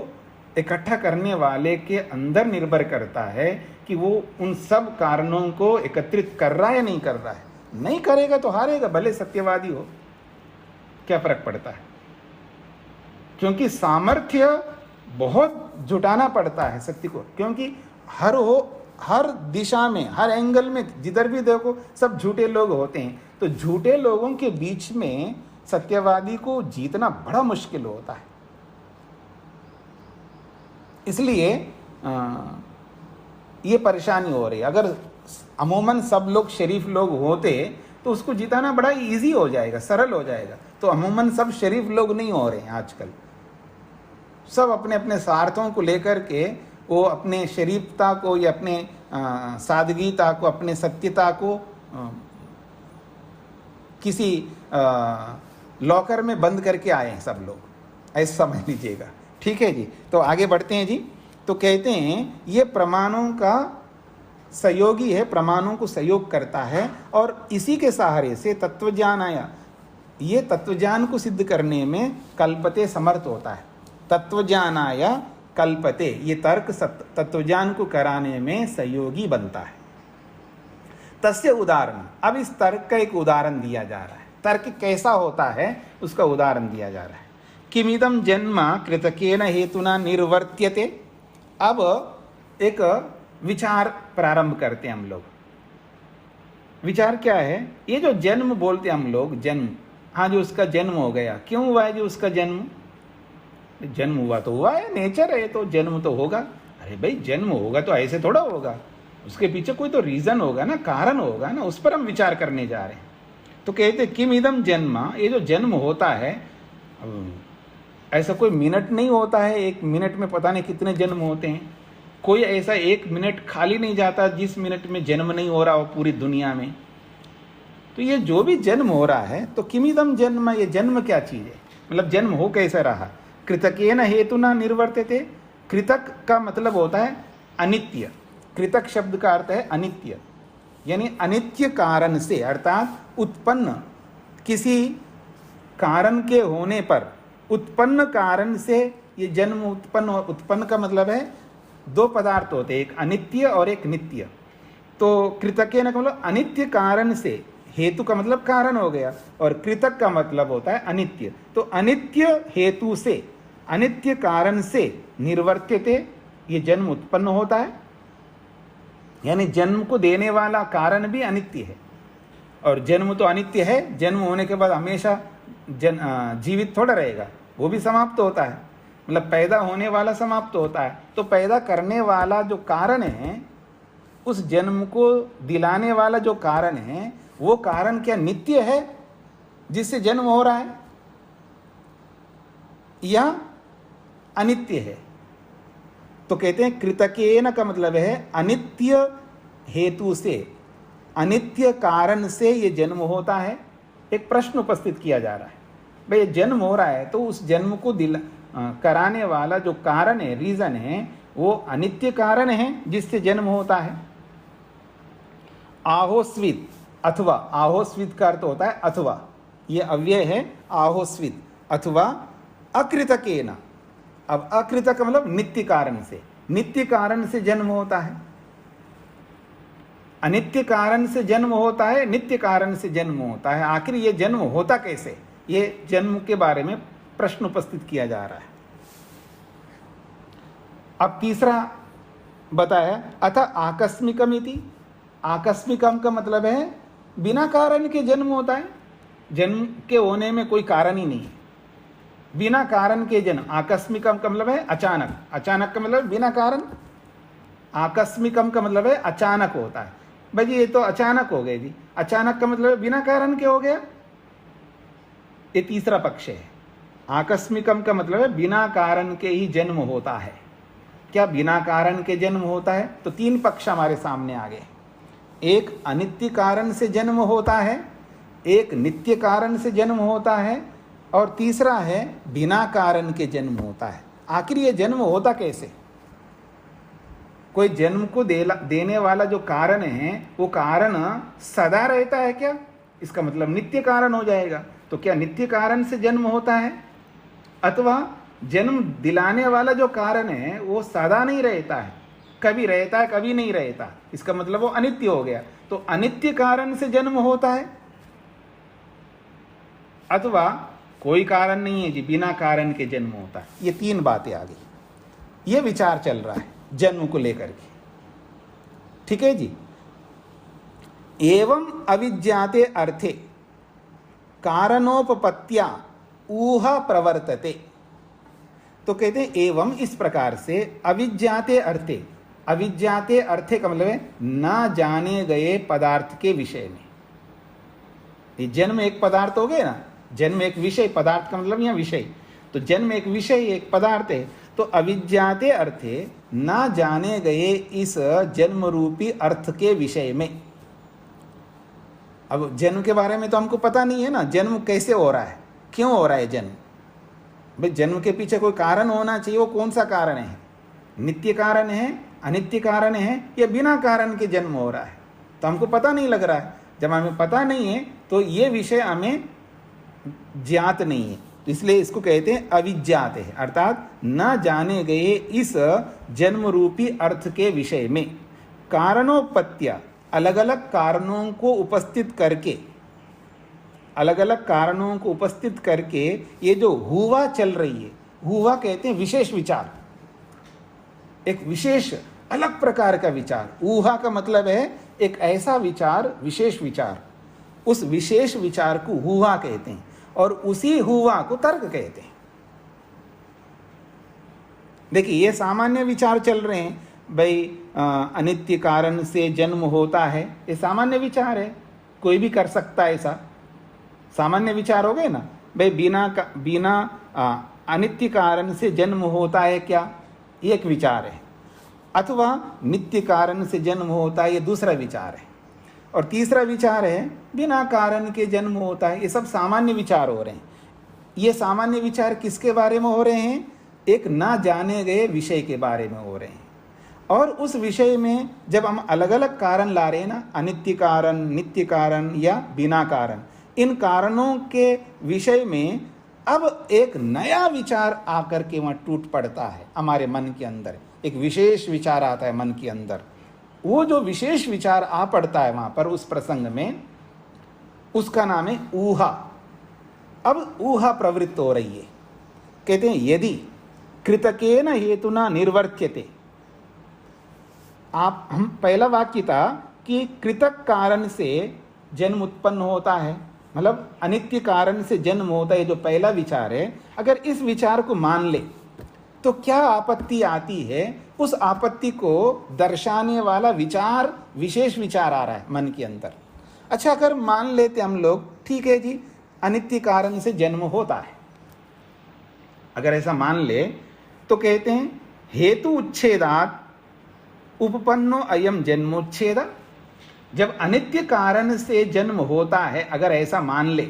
इकट्ठा करने वाले के अंदर निर्भर करता है कि वो उन सब कारणों को एकत्रित कर रहा है या नहीं कर रहा है। नहीं करेगा तो हारेगा, भले सत्यवादी हो, क्या फर्क पड़ता है। क्योंकि सामर्थ्य बहुत जुटाना पड़ता है सत्य को, क्योंकि हर दिशा में, हर एंगल में, जिधर भी देखो सब झूठे लोग होते हैं। तो झूठे लोगों के बीच में सत्यवादी को जीतना बड़ा मुश्किल होता है। इसलिए ये परेशानी हो रही है। अगर अमूमन सब लोग शरीफ लोग होते तो उसको जिताना बड़ा इजी हो जाएगा, सरल हो जाएगा। तो अमूमन सब शरीफ लोग नहीं हो रहे हैं आजकल। सब अपने अपने स्वार्थों को लेकर के वो अपने शरीफता को या अपने सादगीता को, अपने सत्यता को किसी लॉकर में बंद करके आए हैं सब लोग, ऐसा समझ लीजिएगा। ठीक है जी, तो आगे बढ़ते हैं जी। तो कहते हैं ये प्रमाणों का सहयोगी है, प्रमाणों को सहयोग करता है, और इसी के सहारे से तत्वज्ञान आया। ये तत्वज्ञान को सिद्ध करने में कल्पते समर्थ होता है। तत्वज्ञान आया कल्पते, ये तर्क तत्वज्ञान को कराने में सहयोगी बनता है। तस्य उदाहरण, अब इस तर्क का एक उदाहरण दिया जा रहा है। तर्क कैसा होता है उसका उदाहरण दिया जा रहा है। किमिदं जन्म कृतकेन हेतुना निर्वर्त्यते। अब एक विचार प्रारंभ करते हैं हम लोग। विचार क्या है? ये जो जन्म बोलते हैं हम लोग, जन्म, हाँ जो उसका जन्म हो गया, क्यों हुआ है जो उसका जन्म? जन्म हुआ तो हुआ है, नेचर है, तो जन्म तो होगा। अरे भाई जन्म होगा तो ऐसे थोड़ा होगा, उसके पीछे कोई तो रीजन होगा ना, कारण होगा ना, उस पर हम विचार करने जा रहे हैं। तो कहते किम इदम जन्म, ये जो जन्म होता है ऐसा कोई मिनट नहीं होता है, एक मिनट में पता नहीं कितने जन्म होते हैं। कोई ऐसा एक मिनट खाली नहीं जाता जिस मिनट में जन्म नहीं हो रहा हो पूरी दुनिया में। तो ये जो भी जन्म हो रहा है, तो किमिदम जन्म, ये जन्म क्या चीज़ है, मतलब जन्म हो कैसे रहा? कृतकेन हेतुना निर्वर्त्यते। कृतक का मतलब होता है अनित्य। कृतक शब्द का अर्थ है अनित्य, यानी अनित्य कारण से, अर्थात उत्पन्न किसी कारण के होने पर, उत्पन्न कारण से ये जन्म उत्पन्न का मतलब है दो पदार्थ होते हैं, एक अनित्य और एक नित्य। तो कृतकेन का मतलब अनित्य कारण से, हेतु का मतलब कारण हो गया, और कृतक का मतलब होता है अनित्य। तो अनित्य हेतु से, अनित्य कारण से निर्वर्त्यते, ये जन्म उत्पन्न होता है, यानी जन्म को देने वाला कारण भी अनित्य है। और जन्म तो अनित्य है, जन्म होने के बाद हमेशा जीवित थोड़ा रहेगा, वो भी समाप्त होता है। मतलब पैदा होने वाला समाप्त होता है, तो पैदा करने वाला जो कारण है, उस जन्म को दिलाने वाला जो कारण है, वो कारण क्या नित्य है जिससे जन्म हो रहा है, या अनित्य है? तो कहते हैं कृतकेन का मतलब है अनित्य हेतु से, अनित्य कारण से ये जन्म होता है। एक प्रश्न उपस्थित किया जा रहा है, भाई जन्म हो रहा है तो उस जन्म को कराने वाला जो कारण है, रीजन है, वो अनित्य कारण है जिससे जन्म होता है। आहोस्वित अथवा, आहोस्वित का अर्थ होता है अथवा, ये अव्यय है आहोस्वित, अथवा अकृतकेन। अब अकृत का मतलब नित्य कारण से, नित्य कारण से जन्म होता है, अनित्य कारण से जन्म होता है, नित्य कारण से जन्म होता है। आखिर ये जन्म होता कैसे, ये जन्म के बारे में प्रश्न उपस्थित किया जा रहा है। अब तीसरा बताया अथ आकस्मिकमिति। आकस्मिकम का मतलब है बिना कारण के जन्म होता है, जन्म के होने में कोई कारण ही नहीं है, बिना कारण के जन्म। आकस्मिकम का मतलब है अचानक, अचानक का मतलब बिना कारण, आकस्मिकम का मतलब है अचानक होता है। भाई जी ये तो अचानक हो गए जी, अचानक का मतलब है बिना कारण के हो गया, ये तीसरा पक्ष है। आकस्मिकम का मतलब है बिना कारण के ही जन्म होता है। क्या बिना कारण के जन्म होता है? तो तीन पक्ष हमारे सामने आ गए। एक अनित्य कारण से जन्म होता है, एक नित्य कारण से जन्म होता है, और तीसरा है बिना कारण के जन्म होता है। आखिर ये जन्म होता कैसे? कोई जन्म को देने वाला जो कारण है, वो कारण सदा रहता है क्या? इसका मतलब नित्य कारण हो जाएगा। तो क्या नित्य कारण से जन्म होता है? अथवा जन्म दिलाने वाला जो कारण है वो सदा नहीं रहता है, कभी रहता है कभी नहीं रहता, इसका मतलब वो अनित्य हो गया। तो अनित्य कारण से जन्म होता है, अथवा कोई कारण नहीं है जी, बिना कारण के जन्म होता है। ये तीन बातें आ गई, ये विचार चल रहा है जन्म को लेकर के। ठीक है जी। एवं अविज्ञाते अर्थे कारणोपपत्त्या ऊहा प्रवर्तते। तो कहते हैं एवं इस प्रकार से अविज्ञाते अर्थे, अविज्ञाते अर्थे का मतलब है ना जाने गए पदार्थ के विषय में। ये जन्म एक पदार्थ हो गया ना, जन्म एक विषय, पदार्थ का मतलब यहाँ विषय, तो जन्म एक विषय एक पदार्थ है। तो अविज्ञाते अर्थे ना जाने गए इस जन्म रूपी अर्थ के विषय में। अब जन्म के बारे में तो हमको पता नहीं है ना, जन्म कैसे हो रहा है, क्यों हो रहा है जन्म। भाई जन्म के पीछे कोई कारण होना चाहिए, वो कौन सा कारण है? नित्य कारण है, अनित्य कारण है, या बिना कारण के जन्म हो रहा है? तो हमको पता नहीं लग रहा है। जब हमें पता नहीं है तो ये विषय हमें ज्ञात नहीं है, तो इसलिए इसको कहते हैं अविज्ञात है, अर्थात न जाने गए इस जन्म रूपी अर्थ के विषय में। कारणोपत्या, अलग अलग कारणों को उपस्थित करके, अलग अलग कारणों को उपस्थित करके ये जो हुआ चल रही है, हुआ कहते हैं विशेष विचार, एक विशेष अलग प्रकार का विचार। ऊहा का मतलब है एक ऐसा विचार, विशेष विचार, उस विशेष विचार को हुआ कहते हैं, और उसी हुआ को तर्क कहते हैं। देखिए ये सामान्य विचार चल रहे हैं, भाई अनित्य कारण से जन्म होता है, ये सामान्य विचार है, कोई भी कर सकता है, ऐसा सामान्य विचार हो गए ना। भाई बिना अनित्य कारण से जन्म होता है क्या, ये एक विचार है, अथवा नित्य कारण से जन्म होता है, ये दूसरा विचार है, और तीसरा विचार है बिना कारण के जन्म होता है। ये सब सामान्य विचार हो रहे हैं। ये सामान्य विचार किसके बारे में हो रहे हैं? एक ना जाने गए विषय के बारे में हो रहे हैं। और उस विषय में जब हम अलग अलग कारण ला रहे हैं ना, अनित्य कारण, नित्य कारण या बिना कारण, इन कारणों के विषय में अब एक नया विचार आकर के वहाँ टूट पड़ता है हमारे मन के अंदर। एक विशेष विचार आता है मन के अंदर, वो जो विशेष विचार आ पड़ता है वहाँ पर उस प्रसंग में, उसका नाम है ऊहा। अब ऊहा प्रवृत्त हो रही है। कहते हैं यदि कृतकेन हेतुना निर्वर्त्यते। हम पहला वाक्य था कि कृतक कारण से जन्म उत्पन्न होता है, मतलब अनित्य कारण से जन्म होता है, जो पहला विचार है, अगर इस विचार को मान ले तो क्या आपत्ति आती है? उस आपत्ति को दर्शाने वाला विचार, विशेष विचार आ रहा है मन के अंदर। अच्छा, अगर मान लेते हम लोग, ठीक है जी, अनित्य कारण से जन्म होता है, अगर ऐसा मान ले तो कहते हैं हेतु उच्छेदात उपपन्नो अयम जन्मोच्छेद। जब अनित्य कारण से जन्म होता है, अगर ऐसा मान ले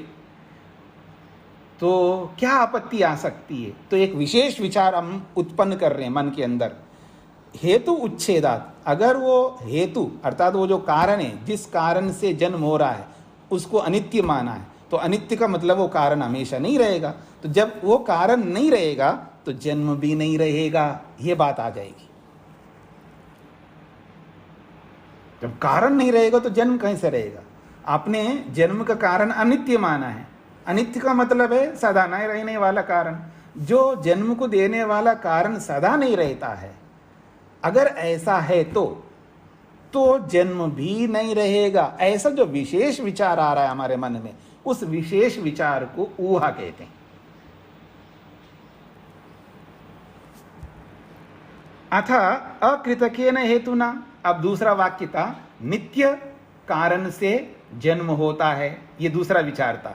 तो क्या आपत्ति आ सकती है? तो एक विशेष विचार हम उत्पन्न कर रहे हैं मन के अंदर, हेतु उच्छेदात। अगर वो हेतु अर्थात वो जो कारण है, जिस कारण से जन्म हो रहा है, उसको अनित्य माना है, तो अनित्य का मतलब वो कारण हमेशा नहीं रहेगा। तो जब वो कारण नहीं रहेगा तो जन्म भी नहीं रहेगा, ये बात आ जाएगी। जब कारण नहीं रहेगा तो जन्म कैसे रहेगा? आपने जन्म का कारण अनित्य माना है। अनित्य का मतलब है सदा नहीं रहने वाला कारण। जो जन्म को देने वाला कारण सदा नहीं रहता है, अगर ऐसा है तो जन्म भी नहीं रहेगा। ऐसा जो विशेष विचार आ रहा है हमारे मन में, उस विशेष विचार को ऊहा कहते हैं। अथ अकृतकेन हेतुना, अब दूसरा वाक्य था नित्य कारण से जन्म होता है, ये दूसरा विचार था।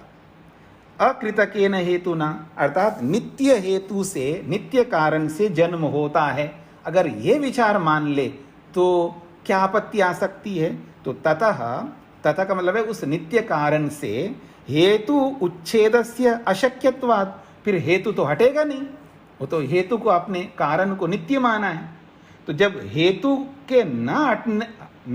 अकृतकेन हेतुना अर्थात नित्य हेतु से, नित्य कारण से जन्म होता है, अगर ये विचार मान ले तो क्या आपत्ति आ सकती है? तो ततः का मतलब है उस नित्य कारण से हेतु उच्छेदस्य अशक्यत्वात्, फिर हेतु तो हटेगा नहीं, वो तो हेतु को, अपने कारण को नित्य माना है। तो जब हेतु के न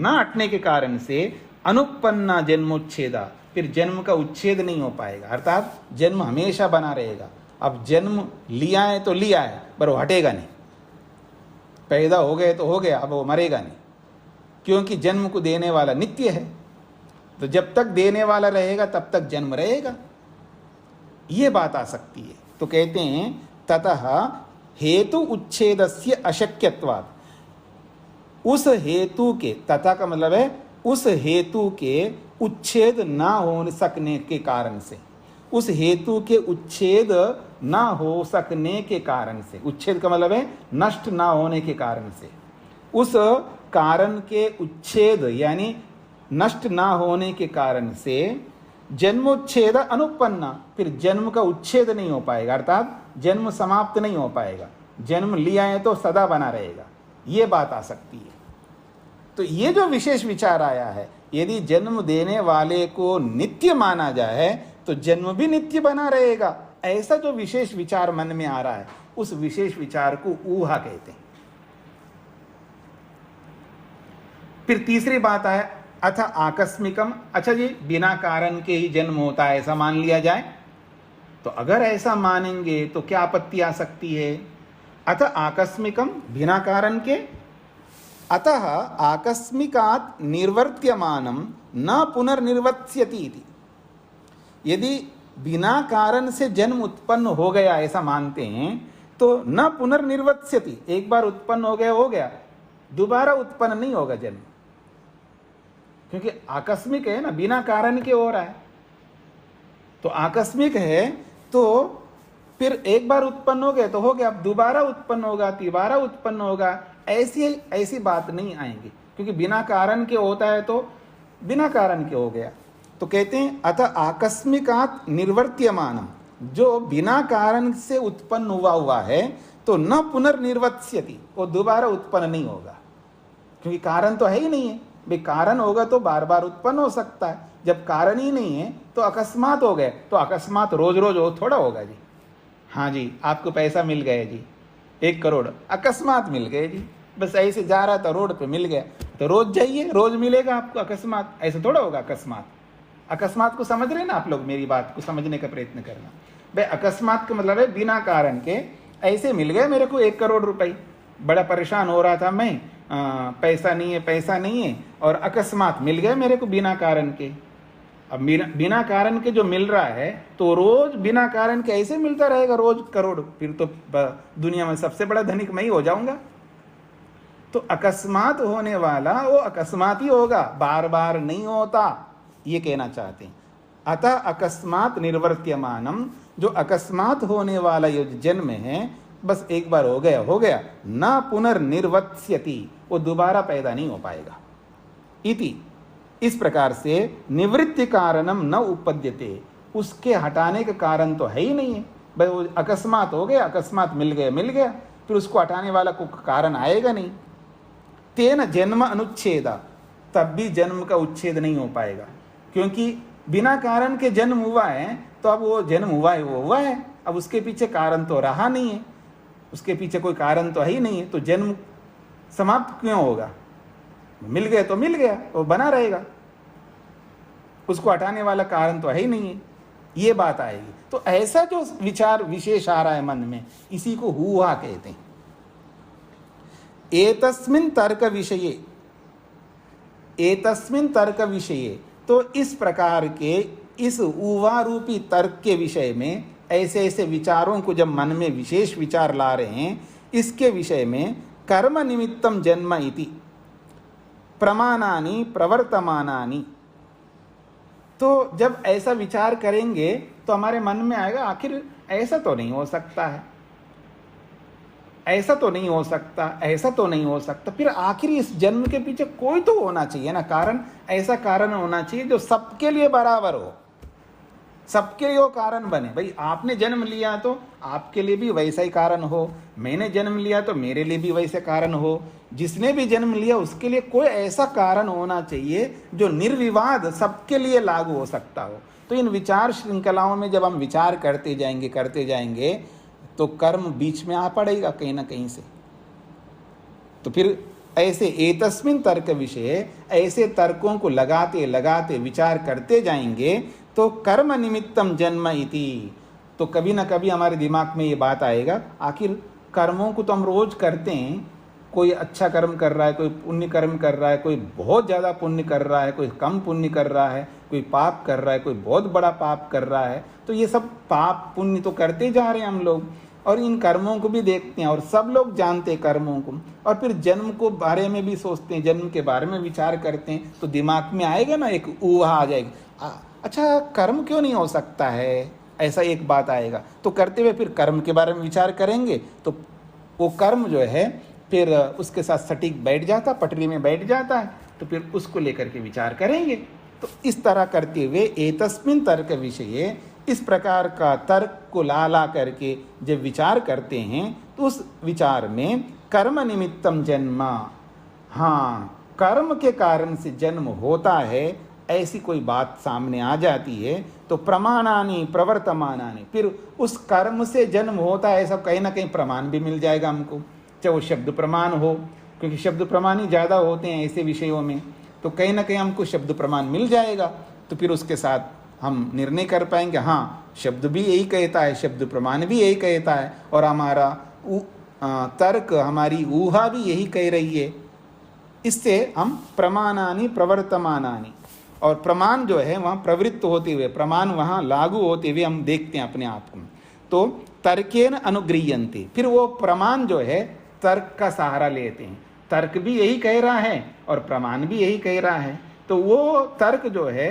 हटने के कारण से अनुपन्ना जन्मोच्छेदा, फिर जन्म का उच्छेद नहीं हो पाएगा, अर्थात जन्म हमेशा बना रहेगा। अब जन्म लिया है तो लिया है, पर वो हटेगा नहीं। पैदा हो गए तो हो गया, अब वो मरेगा नहीं, क्योंकि जन्म को देने वाला नित्य है। तो जब तक देने वाला रहेगा तब तक जन्म रहेगा, ये बात आ सकती है। तो कहते हैं ततः हेतु उच्छेदस्य अशक्यत्वात्, उस हेतु के, तथा का मतलब है उस हेतु के उच्छेद ना हो सकने के कारण से, उस हेतु के उच्छेद ना हो सकने के कारण से, उच्छेद का मतलब है नष्ट ना होने के कारण से, उस कारण के उच्छेद यानी नष्ट ना होने के कारण से जन्मोच्छेद अनुपन्ना, फिर जन्म का उच्छेद नहीं हो पाएगा, अर्थात जन्म समाप्त नहीं हो पाएगा। जन्म लिया है तो सदा बना रहेगा, ये बात आ सकती है। तो ये जो विशेष विचार आया है, यदि जन्म देने वाले को नित्य माना जाए तो जन्म भी नित्य बना रहेगा, ऐसा जो विशेष विचार मन में आ रहा है, उस विशेष विचार को ऊहा कहते हैं। फिर तीसरी बात है अथ आकस्मिकम। अच्छा जी, बिना कारण के ही जन्म होता है ऐसा मान लिया जाए, तो अगर ऐसा मानेंगे तो क्या आपत्ति आ सकती है? अथ आकस्मिकम, बिना कारण के, अतः आकस्मिकात् निर्वर्त्यमानम न पुनर्निर्वत्स्यति इति। यदि बिना कारण से जन्म उत्पन्न हो गया ऐसा मानते हैं तो न पुनर्निर्वत्स्यति, एक बार उत्पन्न हो गया, दोबारा उत्पन्न नहीं होगा जन्म, क्योंकि आकस्मिक है ना, बिना कारण के हो रहा है। तो आकस्मिक है तो फिर एक बार उत्पन्न हो गया तो हो गया, अब दोबारा उत्पन्न होगा, तिबारा उत्पन्न होगा, ऐसी बात नहीं आएंगी, क्योंकि बिना कारण के होता है तो बिना कारण के हो गया। तो कहते हैं अतः आकस्मिकात् निर्वर्त्यमानम, जो बिना कारण से उत्पन्न हुआ है तो न पुनर्निर्वत्स्यति, वो दोबारा उत्पन्न नहीं होगा, क्योंकि कारण तो है ही नहीं है। भाई कारण होगा तो बार बार उत्पन्न हो सकता है, जब कारण ही नहीं है तो अकस्मात हो गए, तो अकस्मात रोज रोज हो थोड़ा होगा जी। हाँ जी, आपको पैसा मिल गया जी, 1 करोड़ अकस्मात मिल गए जी, बस ऐसे जा रहा था रोड पे मिल गया, तो रोज जाइए रोज मिलेगा आपको, अकस्मात ऐसे थोड़ा होगा। अकस्मात को समझ रहे ना आप लोग, मेरी बात को समझने का प्रयत्न करना। भाई अकस्मात का मतलब है बिना कारण के ऐसे मिल गए मेरे को 1 करोड़ रुपए, बड़ा परेशान हो रहा था मैं, पैसा नहीं है और अकस्मात मिल गए मेरे को बिना कारण के। अब बिना कारण के जो मिल रहा है तो रोज बिना कारण के ऐसे मिलता रहेगा रोज करोड़, फिर तो दुनिया में सबसे बड़ा धनिक मैं ही हो जाऊंगा। तो अकस्मात होने वाला वो अकस्मात ही होगा, बार बार नहीं होता, ये कहना चाहते हैं। अतः अकस्मात निर्वर्त्यमानम, जो अकस्मात होने वाला ये जन्म है, बस एक बार हो गया, न पुनर्निर्वत्स्यति, वो दोबारा पैदा नहीं हो पाएगा। इति, इस प्रकार से निवृत्ति कारणम न उपपद्यते, उसके हटाने का कारण तो है ही नहीं है। भाई वो अकस्मात हो गया, अकस्मात मिल गया, फिर उसको हटाने वाला कोई कारण आएगा नहीं। तेन जन्म अनुच्छेद, तब भी जन्म का उच्छेद नहीं हो पाएगा, क्योंकि बिना कारण के जन्म हुआ है, तो अब वो जन्म हुआ है वो हुआ है, अब उसके पीछे कारण तो रहा नहीं है, उसके पीछे कोई कारण तो है ही नहीं है, तो जन्म समाप्त क्यों होगा? मिल गया तो मिल गया, वो बना रहेगा, उसको हटाने वाला कारण तो है ही नहीं है, ये बात आएगी। तो ऐसा जो विचार विशेष आ रहा है मन में, इसी को हुआ कहते हैं। एतस्मिन् तर्क विषये, तो इस प्रकार के इस उवा रूपी तर्क के विषय में, ऐसे ऐसे विचारों को जब मन में विशेष विचार ला रहे हैं, इसके विषय में कर्म निमित्तम जन्म इति प्रमाणानि प्रवर्तमानानि, तो जब ऐसा विचार करेंगे तो हमारे मन में आएगा, आखिर ऐसा तो नहीं हो सकता है, ऐसा तो नहीं हो सकता, ऐसा तो नहीं हो सकता, फिर आखिर इस जन्म के पीछे कोई तो होना चाहिए ना कारण, ऐसा कारण होना चाहिए जो सबके लिए बराबर हो, सबके लिए वो कारण बने। भाई आपने जन्म लिया तो आपके लिए भी वैसा ही कारण हो, मैंने जन्म लिया तो मेरे लिए भी वैसे कारण हो, जिसने भी जन्म लिया उसके लिए कोई ऐसा कारण होना चाहिए जो निर्विवाद सबके लिए लागू हो सकता हो। तो इन विचार श्रृंखलाओं में जब हम विचार करते जाएंगे तो कर्म बीच में आ पड़ेगा कहीं ना कहीं से। तो फिर ऐसे एतस्मिन् तर्क विषय, ऐसे तर्कों को लगाते विचार करते जाएंगे तो कर्म निमित्तम जन्म इति, तो कभी ना कभी हमारे दिमाग में ये बात आएगा, आखिर कर्मों को तो हम रोज करते हैं, कोई अच्छा कर्म कर रहा है, कोई पुण्य कर्म कर रहा है, कोई बहुत ज़्यादा पुण्य कर रहा है, कोई कम पुण्य कर रहा है, कोई पाप कर रहा है, कोई बहुत बड़ा पाप कर रहा है, तो ये सब पाप पुण्य तो करते जा रहे हैं हम लोग, और इन कर्मों को भी देखते हैं, और सब लोग जानते हैं कर्मों को, और फिर जन्म को बारे में भी सोचते हैं, जन्म के बारे में विचार करते हैं, तो दिमाग में आएगा ना, एक ऊहा आ जाएगी, अच्छा कर्म क्यों नहीं हो सकता है, ऐसा एक बात आएगा। तो करते हुए फिर कर्म के बारे में विचार करेंगे, तो वो कर्म जो है फिर उसके साथ सटीक बैठ जाता, पटरी में बैठ जाता है, तो फिर उसको लेकर के विचार करेंगे। तो इस तरह करते हुए एतस्मिन् तर्क विषये, इस प्रकार का तर्क को ला करके जब विचार करते हैं, तो उस विचार में कर्म निमित्तम जन्म, हाँ कर्म के कारण से जन्म होता है, ऐसी कोई बात सामने आ जाती है, तो प्रमाणानि प्रवर्तमानानि, फिर उस कर्म से जन्म होता है, सब कहीं ना कहीं प्रमाण भी मिल जाएगा हमको, चाहे वो शब्द प्रमाण हो, क्योंकि शब्द प्रमाण ही ज़्यादा होते हैं ऐसे विषयों में, तो कहीं ना कहीं हमको शब्द प्रमाण मिल जाएगा, तो फिर उसके साथ हम निर्णय कर पाएंगे, हाँ शब्द भी यही कहता है, शब्द प्रमाण भी यही कहता है, और हमारा तर्क, हमारी ऊहा भी यही कह रही है। इससे हम प्रमाणानि प्रवर्तमानानि, और प्रमाण जो है वहाँ प्रवृत्त होते हुए, प्रमाण वहाँ लागू होते हुए हम देखते हैं अपने आप को, तो तर्केन अनुगृह्यन्ते, फिर वो प्रमाण जो है तर्क का सहारा लेते हैं, तर्क भी यही कह रहा है और प्रमाण भी यही कह रहा है, तो वो तर्क जो है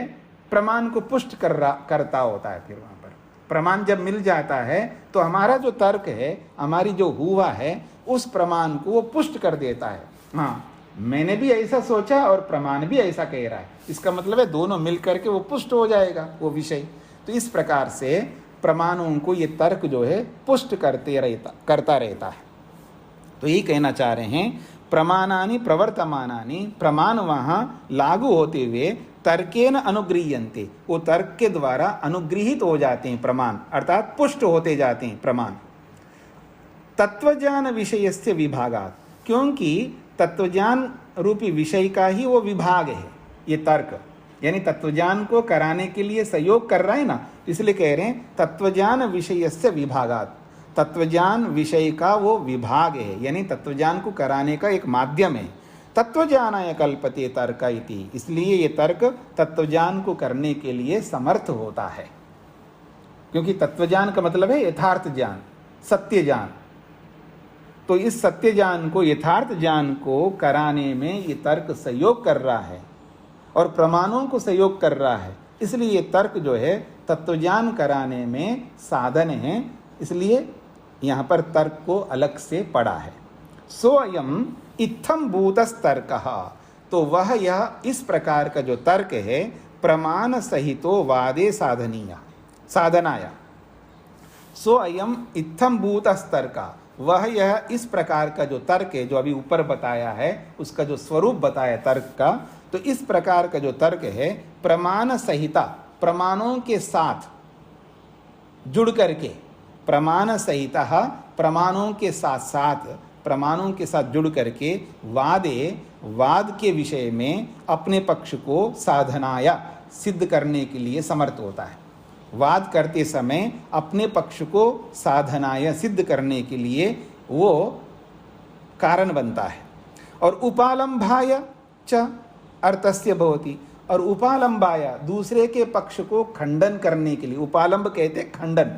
प्रमाण को पुष्ट करता होता है। फिर वहाँ पर प्रमाण जब मिल जाता है तो हमारा जो तर्क है, हमारी जो हुआ है, उस प्रमाण को वो पुष्ट कर देता है, हाँ मैंने भी ऐसा सोचा और प्रमाण भी ऐसा कह रहा है, इसका मतलब है दोनों मिल करके वो पुष्ट हो जाएगा वो विषय। तो इस प्रकार से प्रमाणों को ये तर्क जो है पुष्ट करता रहता है। तो यही कहना चाह रहे हैं, प्रमाणानि प्रवर्तमानानि, प्रमाण वहाँ लागू होते हुए तर्केन अनुगृह्यन्ते, वो तर्क के द्वारा अनुगृहित हो जाते हैं प्रमाण, अर्थात पुष्ट होते जाते हैं प्रमाण। तत्वज्ञान विषयस्य विभागात्, क्योंकि तत्वज्ञान रूपी विषय का ही वो विभाग है ये तर्क, यानी तत्वज्ञान को कराने के लिए सहयोग कर रहा है ना, इसलिए कह रहे हैं तत्वज्ञान विषयस्य विभागात्, तत्वज्ञान विषय का वो विभाग है, यानी तत्वज्ञान को कराने का एक माध्यम है। तत्वज्ञानाय कल्पते तर्क इति, इसलिए ये तर्क तत्वज्ञान को करने के लिए समर्थ होता है, क्योंकि तत्वज्ञान का मतलब है यथार्थ ज्ञान, सत्य ज्ञान। तो इस सत्य ज्ञान को, यथार्थ ज्ञान को कराने में ये तर्क सहयोग कर रहा है और प्रमाणों को सहयोग कर रहा है, इसलिए ये तर्क जो है तत्वज्ञान कराने में साधन है, इसलिए यहाँ पर तर्क को अलग से पढ़ा है। सोऽयम् इत्थं भूतस्तर्कः, तो वह यह इस प्रकार का जो तर्क है प्रमाण सहितो वादे साधनाया। सोऽयम् इत्थं भूतस्तर्कः, वह यह इस प्रकार का जो तर्क है जो अभी ऊपर बताया है उसका जो स्वरूप बताया तर्क का, तो इस प्रकार का जो तर्क है प्रमाण सहिता, प्रमाणों के साथ जुड़ करके, प्रमाण सहिता प्रमाणों के साथ साथ, प्रमाणों के साथ जुड़ करके वाद के विषय में अपने पक्ष को साधनाया सिद्ध करने के लिए समर्थ होता है। वाद करते समय अपने पक्ष को साधनाया सिद्ध करने के लिए वो कारण बनता है। और उपालंभाय च अर्थस्य भवति, और उपालंबाय दूसरे के पक्ष को खंडन करने के लिए, उपालंब कहते खंडन,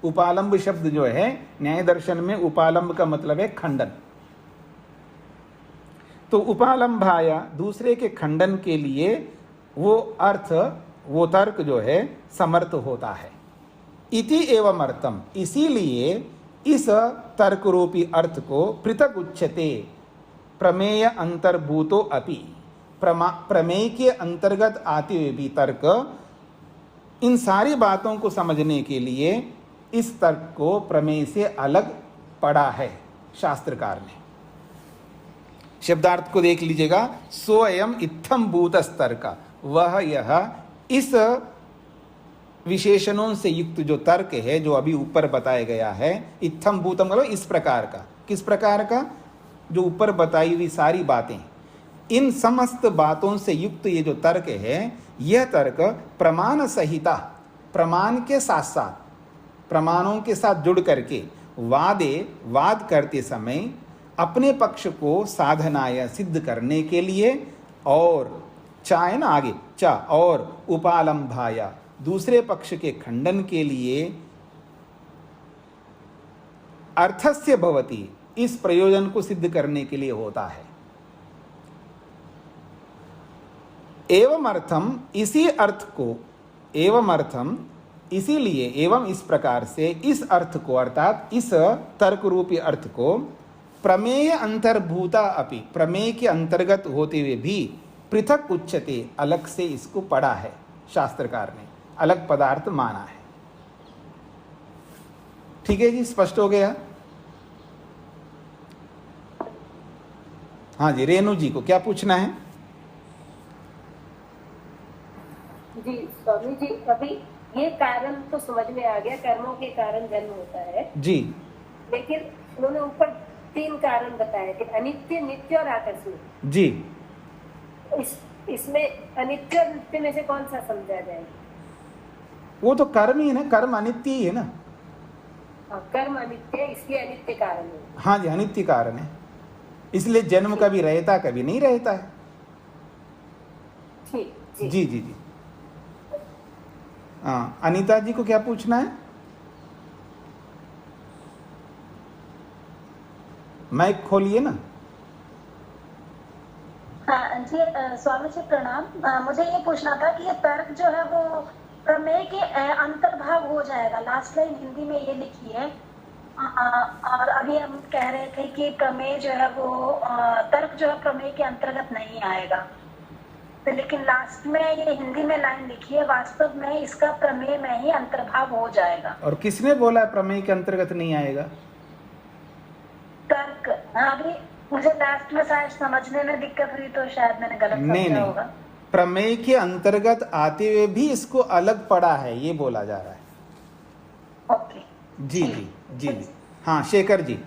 उपालंब शब्द जो है न्याय दर्शन में उपालंब का मतलब है खंडन। तो उपालंबाय दूसरे के खंडन के लिए वो अर्थ, वो तर्क जो है समर्थ होता है। इति एवं अर्थम, इसीलिए इस तर्क रूपी अर्थ को पृथक उच्यते प्रमेय अंतर्भूतो अपि, प्रमेय के अंतर्गत आते हुए भी तर्क, इन सारी बातों को समझने के लिए इस तर्क को प्रमेय से अलग पढ़ा है शास्त्रकार ने। शब्दार्थ को देख लीजिएगा, सोऽयम् इत्थं भूतस्तर्क, वह यह इस विशेषणों से युक्त जो तर्क है जो अभी ऊपर बताया गया है, इत्थम भूतम मतलब इस प्रकार का, किस प्रकार का, जो ऊपर बताई हुई सारी बातें, इन समस्त बातों से युक्त ये जो तर्क है, यह तर्क प्रमाण सहिता, प्रमाण के साथ साथ, प्रमाणों के साथ जुड़ करके वाद करते समय अपने पक्ष को साधनाय सिद्ध करने के लिए, और चाहे ना आगे चा, और उपालंभाया दूसरे पक्ष के खंडन के लिए, अर्थस्य भवति इस प्रयोजन को सिद्ध करने के लिए होता है। एवं अर्थम, इसी अर्थ को, एवं अर्थम इसीलिए, एवं इस प्रकार से इस अर्थ को, अर्थात इस तर्क रूपी अर्थ को प्रमेय अंतर्भूता अपि, प्रमेय के अंतर्गत होते हुए भी पृथक उच्यते, अलग से इसको पढ़ा है शास्त्रकार ने, अलग पदार्थ माना है। ठीक है जी, स्पष्ट हो गया? हाँ जी, रेणु जी को क्या पूछना है? जी स्वामी जी, अभी ये कारण तो समझ में आ गया, कर्मों के कारण जन्म होता है जी, लेकिन उन्होंने ऊपर 3 कारण बताए कि अनित्य, नित्य और आकस्मिक जी। इसमें अनित्य और नित्य में से कौन सा समझा जाएगा? वो तो कर्म ही है ना, कर्म अनित्य ही है ना। कर्म अनित्य है, इसलिए अनित्य कारण है। हाँ जी, अनित्य कारण है, इसलिए जन्म कभी रहता कभी नहीं रहता है। ठीक जी जी जी, जी। हाँ, अनीता जी को क्या पूछना है? माइक खोलिए ना। हाँ जी, स्वामी जी प्रणाम। मुझे ये पूछना था कि ये तर्क जो है वो प्रमेय के अंतर्भाव हो जाएगा, लास्ट लाइन हिंदी में ये लिखी है, और अभी हम कह रहे थे कि प्रमेय जो है वो तर्क जो है प्रमेय के अंतर्गत नहीं आएगा, तो लेकिन लास्ट में ये हिंदी में लाइन लिखी है, वास्तव में इसका प्रमेय में ही अंतर्भाव हो जाएगा। और किसने बोला प्रमेय के अंतर्गत नहीं आएगा? तर्क, अभी मुझे लास्ट में शायद समझने में दिक्कत हुई, तो शायद मैंने गलत समझा होगा। प्रमेय के अंतर्गत आते हुए भी इसको अलग पढ़ा है, ये बोला जा रहा है। ओके, जी जी जी जी। हाँ, शेखर जी।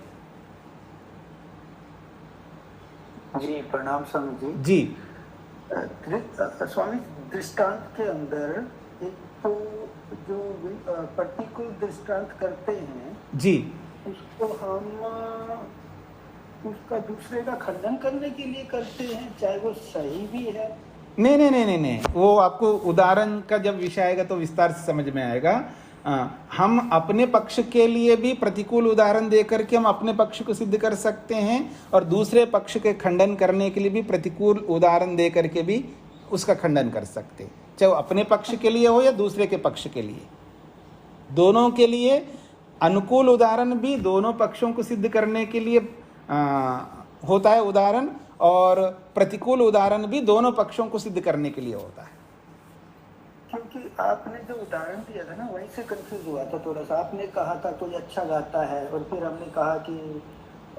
जी प्रणाम स्वामी जी। जी, स्वामी, दृष्टांत के अंदर एक तो जो प्रतिकूल दृष्टांत करते हैं जी, उसको हम उसका दूसरे का खंडन करने के लिए करते हैं, चाहे वो सही भी है। नहीं नहीं नहीं नहीं नहीं, वो आपको उदाहरण का जब विषय आएगा तो विस्तार से समझ में आएगा। हम अपने पक्ष के लिए भी प्रतिकूल उदाहरण दे करके हम अपने पक्ष को सिद्ध कर सकते हैं, और दूसरे पक्ष के खंडन करने के लिए भी प्रतिकूल उदाहरण दे करके भी उसका खंडन कर सकते हैं। चाहे वो अपने पक्ष के लिए हो या दूसरे के पक्ष के लिए, दोनों के लिए अनुकूल उदाहरण भी दोनों पक्षों को सिद्ध करने के लिए होता है उदाहरण, और प्रतिकूल उदाहरण भी दोनों पक्षों को सिद्ध करने के लिए होता है। क्योंकि आपने जो उदाहरण दिया था ना, वहीं से कंफ्यूज हुआ था थोड़ा सा। आपने कहा था कोई अच्छा गाता है, और फिर हमने कहा कि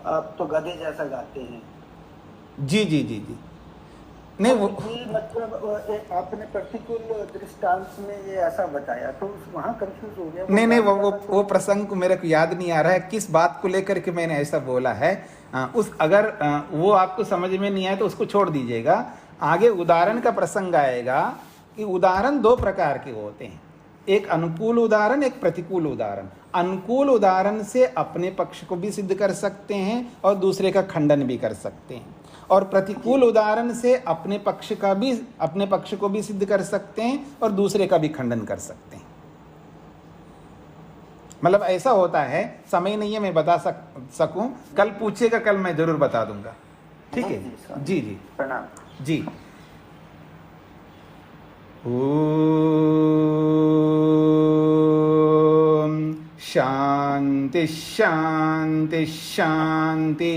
आप तो गधे जैसा गाते हैं। जी जी जी जी, नहीं वो ये मतलब आपने प्रतिकूल दृष्टांत में ये ऐसा बताया, तो वहाँ कंफ्यूज हो गया। नहीं वो प्रसंग को मेरे को याद नहीं आ रहा है किस बात को लेकर के मैंने ऐसा बोला है। अगर वो आपको समझ में नहीं आए तो उसको छोड़ दीजिएगा। आगे उदाहरण का प्रसंग आएगा कि उदाहरण दो प्रकार के होते हैं, एक अनुकूल उदाहरण, एक प्रतिकूल उदाहरण। अनुकूल उदाहरण से अपने पक्ष को भी सिद्ध कर सकते हैं और दूसरे का खंडन भी कर सकते हैं, और प्रतिकूल उदाहरण से अपने पक्ष को भी सिद्ध कर सकते हैं और दूसरे का भी खंडन कर सकते हैं। मतलब ऐसा होता है, समय नहीं है मैं बता सकूं, कल पूछिएगा, कल मैं जरूर बता दूंगा। ठीक है जी जी, प्रणाम जी। ओम शांति शांति शांति।